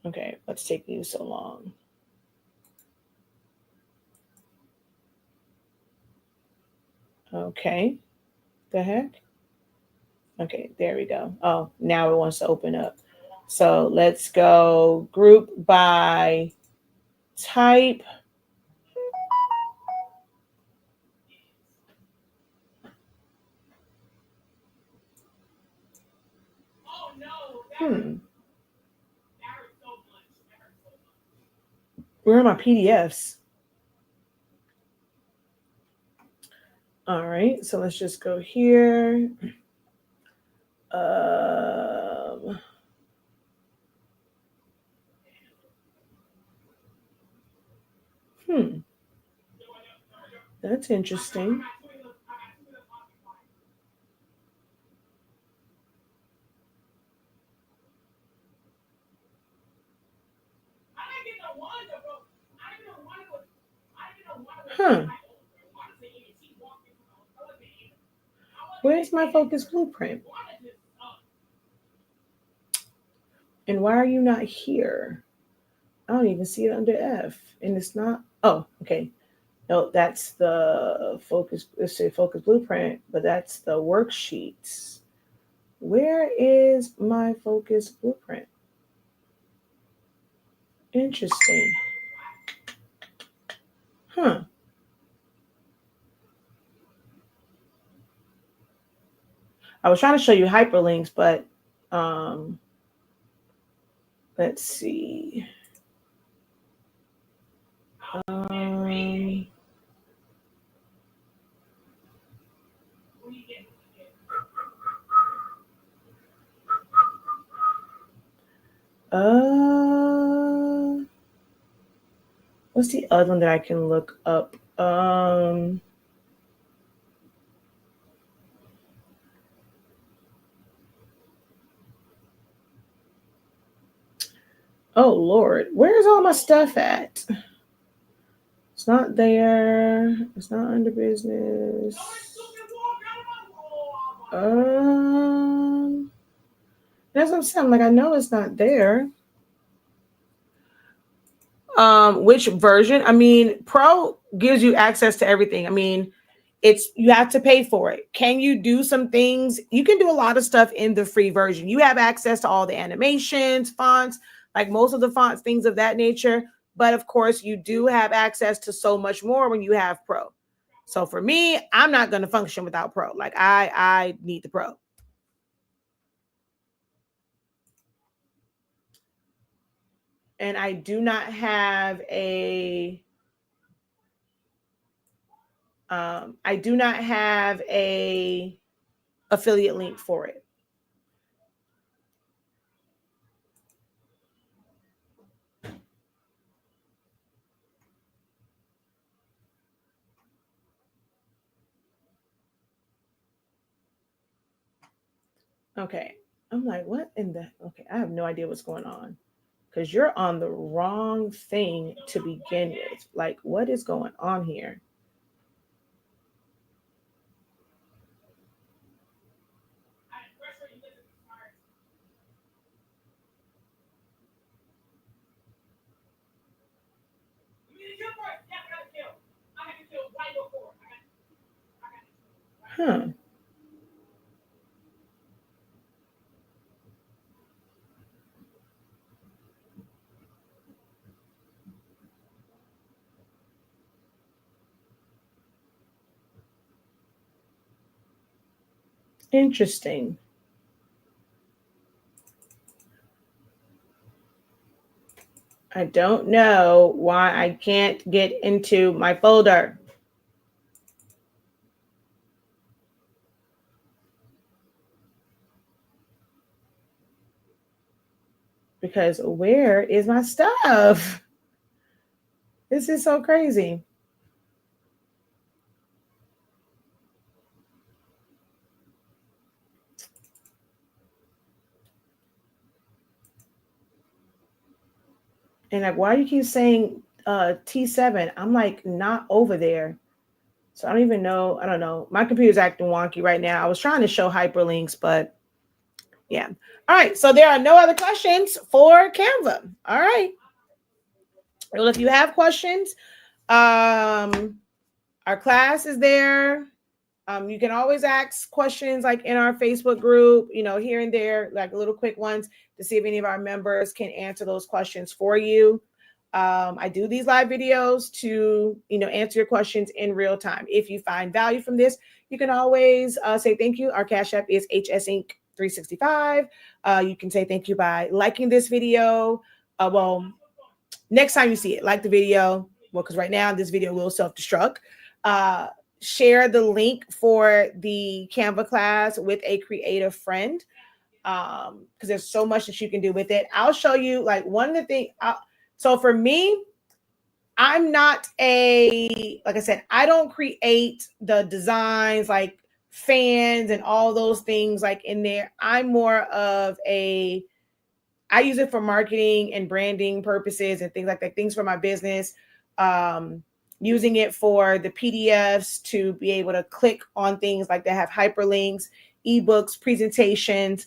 Okay, what's taking you so long? Okay, the heck? Okay, there we go. Oh, now it wants to open up. So let's go group by type. Where are my PDFs? All right, so let's just go here. That's interesting. Huh. Where's my focus blueprint? And why are you not here? I don't even see it under F. And it's not. Oh, okay. No, that's the focus. Let's say focus blueprint, but that's the worksheets. Where is my focus blueprint? Interesting. Huh. I was trying to show you hyperlinks, but let's see. What's the other one that I can look up? Oh Lord, where's all my stuff at? It's not there. It's not under business. That's what I'm saying. Like, I know it's not there. Which version? I mean, Pro gives you access to everything. I mean, it's you have to pay for it. Can you do some things? You can do a lot of stuff in the free version. You have access to all the animations, fonts, like most of the fonts, things of that nature. But of course, you do have access to so much more when you have Pro. So for me, I'm not going to function without Pro. Like I need the Pro. And I do not have a affiliate link for it. Okay. I'm like, what in the okay, I have no idea what's going on. Because you're on the wrong thing to begin with. Like, what is going on here? Huh. Interesting. I don't know why I can't get into my folder. Because where is my stuff? This is so crazy. And like, why do you keep saying T7? I'm like not over there. So I don't even know. I don't know. My computer's acting wonky right now. I was trying to show hyperlinks, but yeah. All right. So there are no other questions for Canva. All right. Well, if you have questions, our class is there. You can always ask questions like in our Facebook group, here and there, like little quick ones to see if any of our members can answer those questions for you. I do these live videos to, answer your questions in real time. If you find value from this, you can always say thank you. Our Cash App is HS Inc. 365. You can say thank you by liking this video. Next time you see it, like the video. Well, because right now this video will self-destruct. Share the link for the Canva class with a creative friend, because there's so much that you can do with it. I'll show you like one of the things. So for me, I'm not like I said, I don't create the designs like fans and all those things like in there. I'm more of I use it for marketing and branding purposes and things like that, things for my business. Using it for the PDFs to be able to click on things like that have hyperlinks, ebooks, presentations,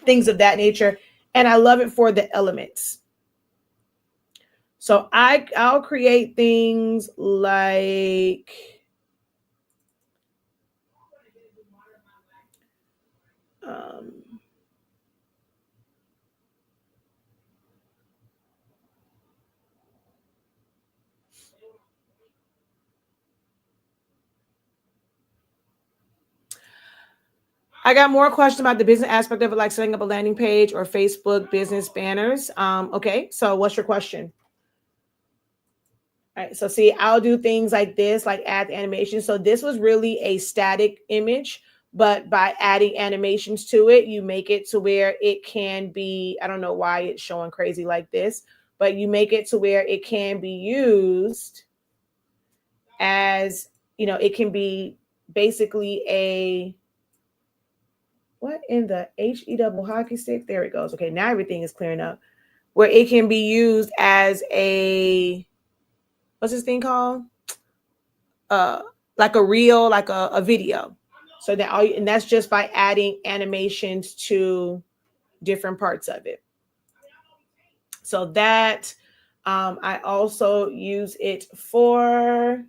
things of that nature. And I love it for the elements. So I'll create things like I got more questions about the business aspect of it, like setting up a landing page or Facebook business banners. Okay, so what's your question? All right, so see, I'll do things like this, like add animation. So this was really a static image, but by adding animations to it, you make it to where it can be, I don't know why it's showing crazy like this, but you make it to where it can be used as, it can be basically what in the HE double hockey stick? There it goes. Okay, now everything is clearing up. Where it can be used as what's this thing called? Like a reel, like a video. So and that's just by adding animations to different parts of it. So that I also use it for.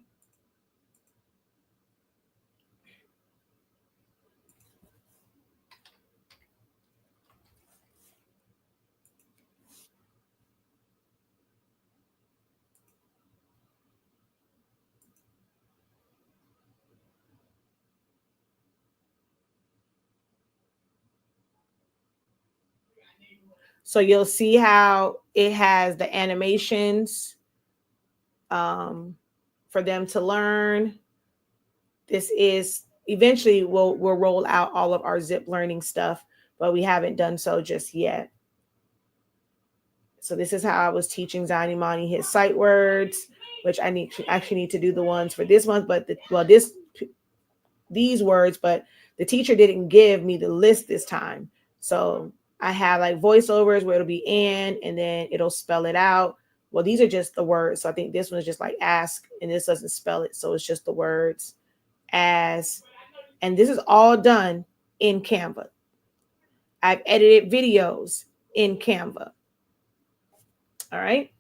So you'll see how it has the animations for them to learn. This is eventually we'll roll out all of our zip learning stuff, but we haven't done so just yet. So this is how I was teaching Zani Mani his sight words, which I actually need to do the ones for this month, but these words, but the teacher didn't give me the list this time. So I have like voiceovers where it'll be and then it'll spell it out. Well, these are just the words. So I think this one is just like ask, and this doesn't spell it. So it's just the words as, and this is all done in Canva. I've edited videos in Canva. All right.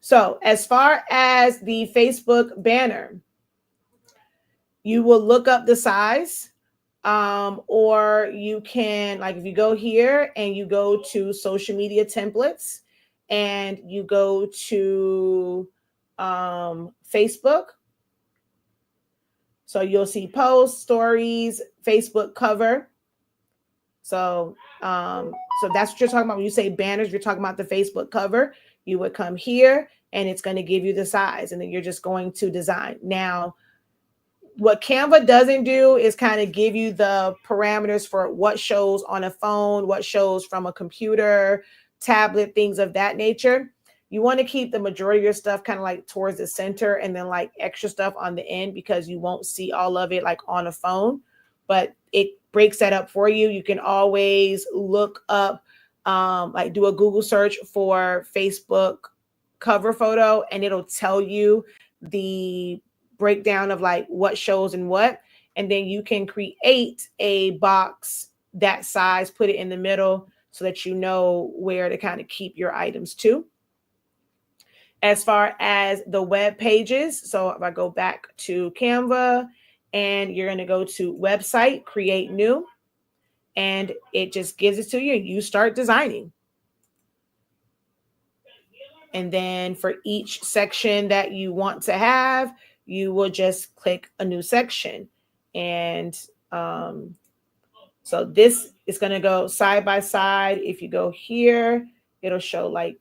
So as far as the Facebook banner, you will look up the size, or you can, like, if you go here and you go to social media templates and you go to Facebook, so you'll see posts, stories, Facebook cover. So so that's what you're talking about when you say banners. You're talking about the Facebook cover. You would come here and it's going to give you the size, and then you're just going to design. Now, what Canva doesn't do is kind of give you the parameters for what shows on a phone, what shows from a computer, tablet, things of that nature. You want to keep the majority of your stuff kind of like towards the center, and then like extra stuff on the end, because you won't see all of it like on a phone, but it breaks that up for you. You can always look up, like do a Google search for Facebook cover photo, and it'll tell you the breakdown of like what shows and what, and then you can create a box that size, put it in the middle so that you know where to kind of keep your items to. As far as the web pages, so if I go back to Canva and you're going to go to website, create new, and it just gives it to you and you start designing. And then for each section that you want to have, you will just click a new section. And so this is going to go side by side. If you go here, it'll show like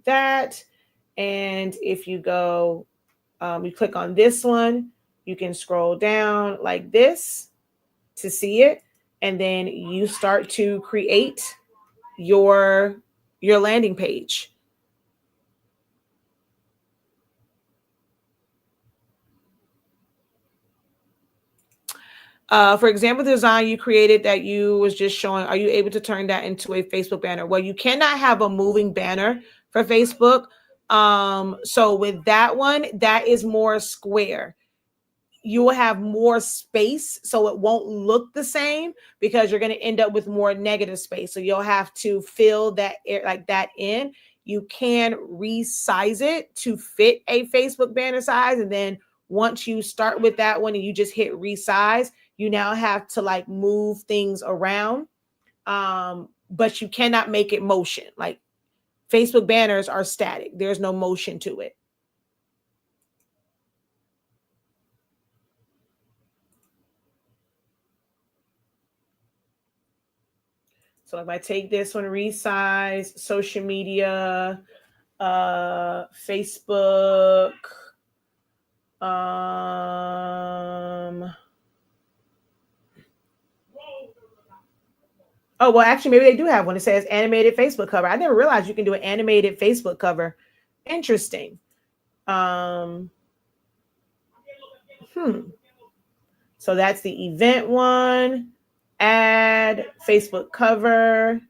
that. And if you go, you click on this one, you can scroll down like this to see it. And then you start to create your landing page. For example, the design you created that you was just showing, are you able to turn that into a Facebook banner? Well, you cannot have a moving banner for Facebook. So with that one, that is more square. You will have more space, so it won't look the same, because you're going to end up with more negative space. So you'll have to fill that like that in. You can resize it to fit a Facebook banner size, and then once you start with that one and you just hit resize, you now have to like move things around. But you cannot make it motion. Like Facebook banners are static. There's no motion to it. So if I take this one, resize, social media, Facebook, oh, well, actually, maybe they do have one. It says animated Facebook cover. I never realized you can do an animated Facebook cover. Interesting. So that's the event one. Add Facebook cover.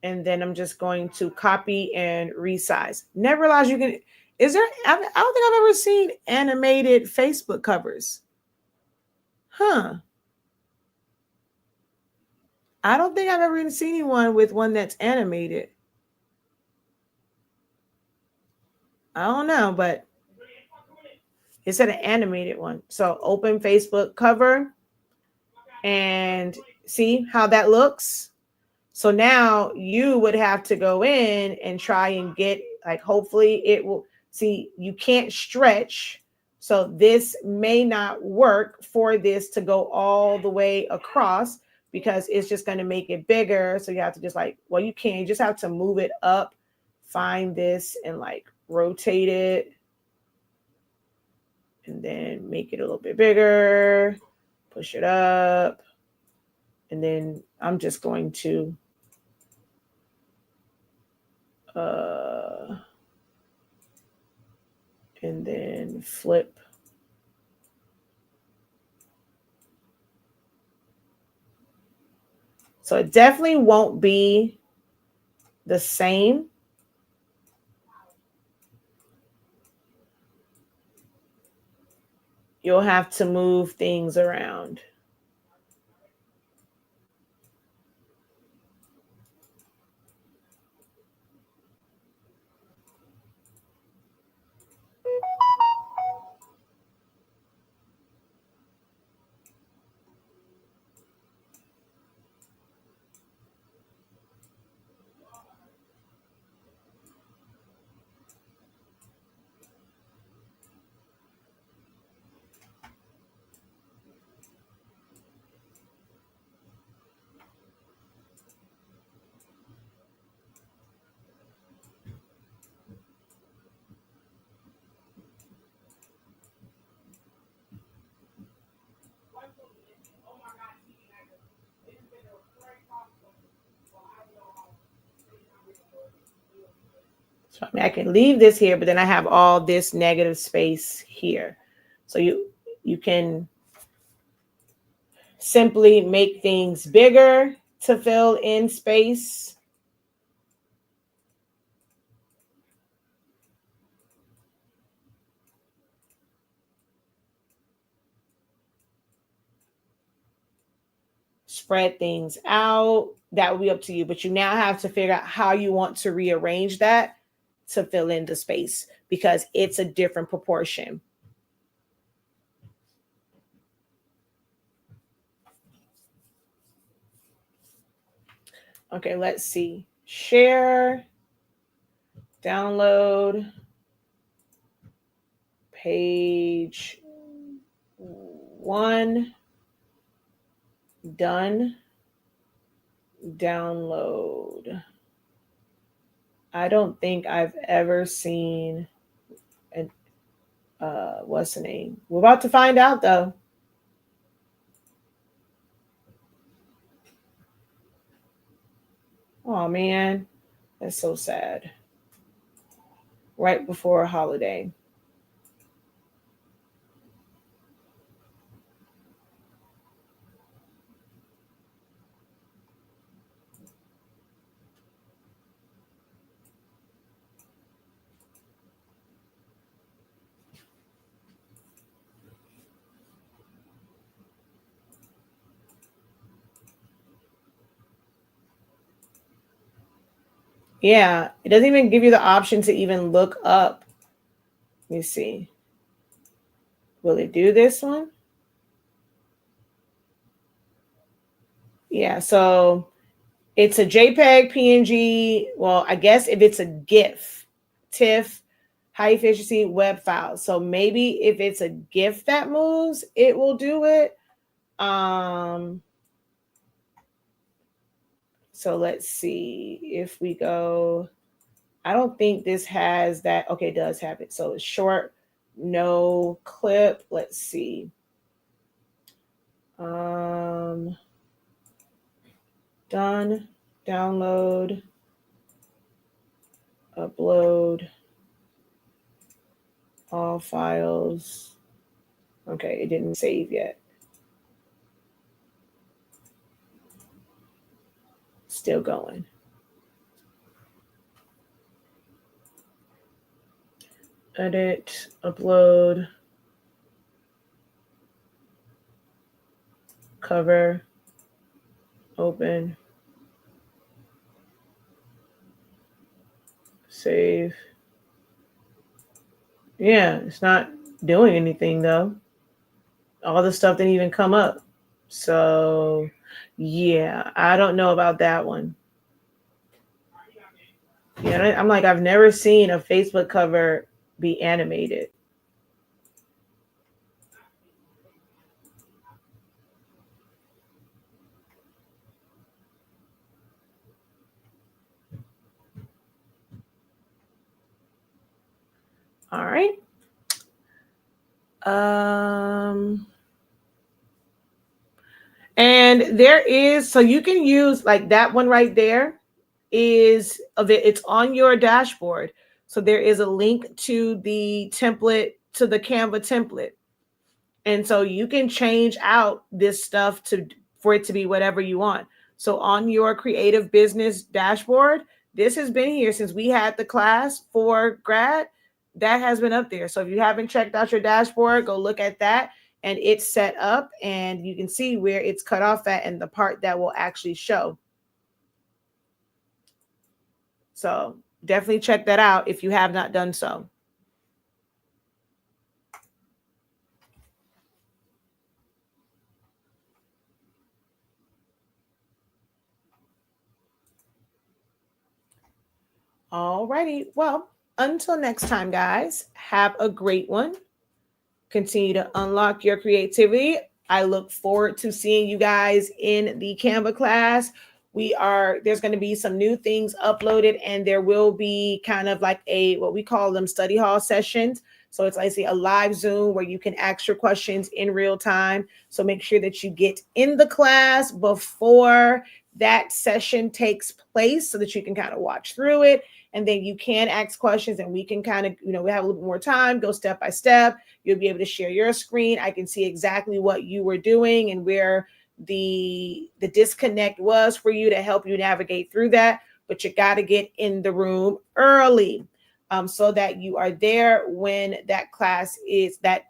And then I'm just going to copy and resize. Never realized you can. Is there? I don't think I've ever seen animated Facebook covers. Huh. I don't think I've ever seen anyone with one that's animated. I don't know, but it said an animated one. So open Facebook cover and see how that looks. So now you would have to go in and try and get, like, hopefully it will. See, you can't stretch. So this may not work for this to go all the way across, because it's just going to make it bigger. So you have to just like, well, you can't, you just have to move it up, find this and like rotate it, and then make it a little bit bigger, push it up. And then I'm just going to and then flip. So it definitely won't be the same. You'll have to move things around. So I mean, I can leave this here, but then I have all this negative space here. So you can simply make things bigger to fill in space. Spread things out. That will be up to you, but you now have to figure out how you want to rearrange that to fill in the space because it's a different proportion. Okay, let's see. Share, download, page 1, done, download. I don't think I've ever seen an what's the name? We're about to find out though. Oh man, that's so sad. Right before a holiday. Yeah, it doesn't even give you the option to even look up. Let me see. Will it do this one? Yeah, so it's a JPEG, PNG. Well, I guess if it's a GIF, TIFF, high efficiency web file. So maybe if it's a GIF that moves, it will do it. So let's see if we go. I don't think this has that. Okay, it does have it. So it's short, no clip. Let's see. Done, download, upload, all files. Okay, it didn't save yet. Still going. Edit, upload, cover, open, save. Yeah, it's not doing anything though. All the stuff didn't even come up. So yeah, I don't know about that one. Yeah, I'm like, I've never seen a Facebook cover be animated. All right. And there is, so you can use like that one right there is of it. It's on your dashboard. So there is a link to the template, to the Canva template. And so you can change out this stuff for it to be whatever you want. So on your creative business dashboard, this has been here since we had the class for grad. That has been up there. So if you haven't checked out your dashboard, go look at that. And it's set up and you can see where it's cut off at and the part that will actually show. So definitely check that out if you have not done so. Alrighty. Well, until next time, guys, have a great one. Continue to unlock your creativity. I look forward to seeing you guys in the Canva class. There's going to be some new things uploaded, and there will be kind of like what we call them study hall sessions. So it's like a live Zoom where you can ask your questions in real time. So make sure that you get in the class before that session takes place so that you can kind of watch through it And then you can ask questions and we can kind of, we have a little bit more time, go step by step. You'll be able to share your screen. I can see exactly what you were doing and where the disconnect was for you to help you navigate through that. But you got to get in the room early so that you are there when that class is, that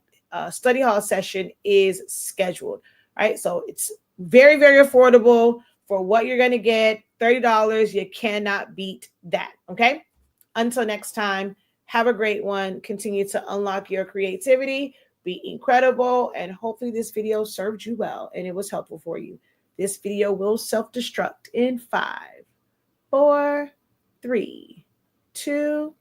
study hall session is scheduled, right? So it's very, very affordable for what you're going to get. $30. You cannot beat that. Okay. Until next time, have a great one. Continue to unlock your creativity, be incredible, and hopefully this video served you well and it was helpful for you. This video will self-destruct in 5, 4, 3, 2,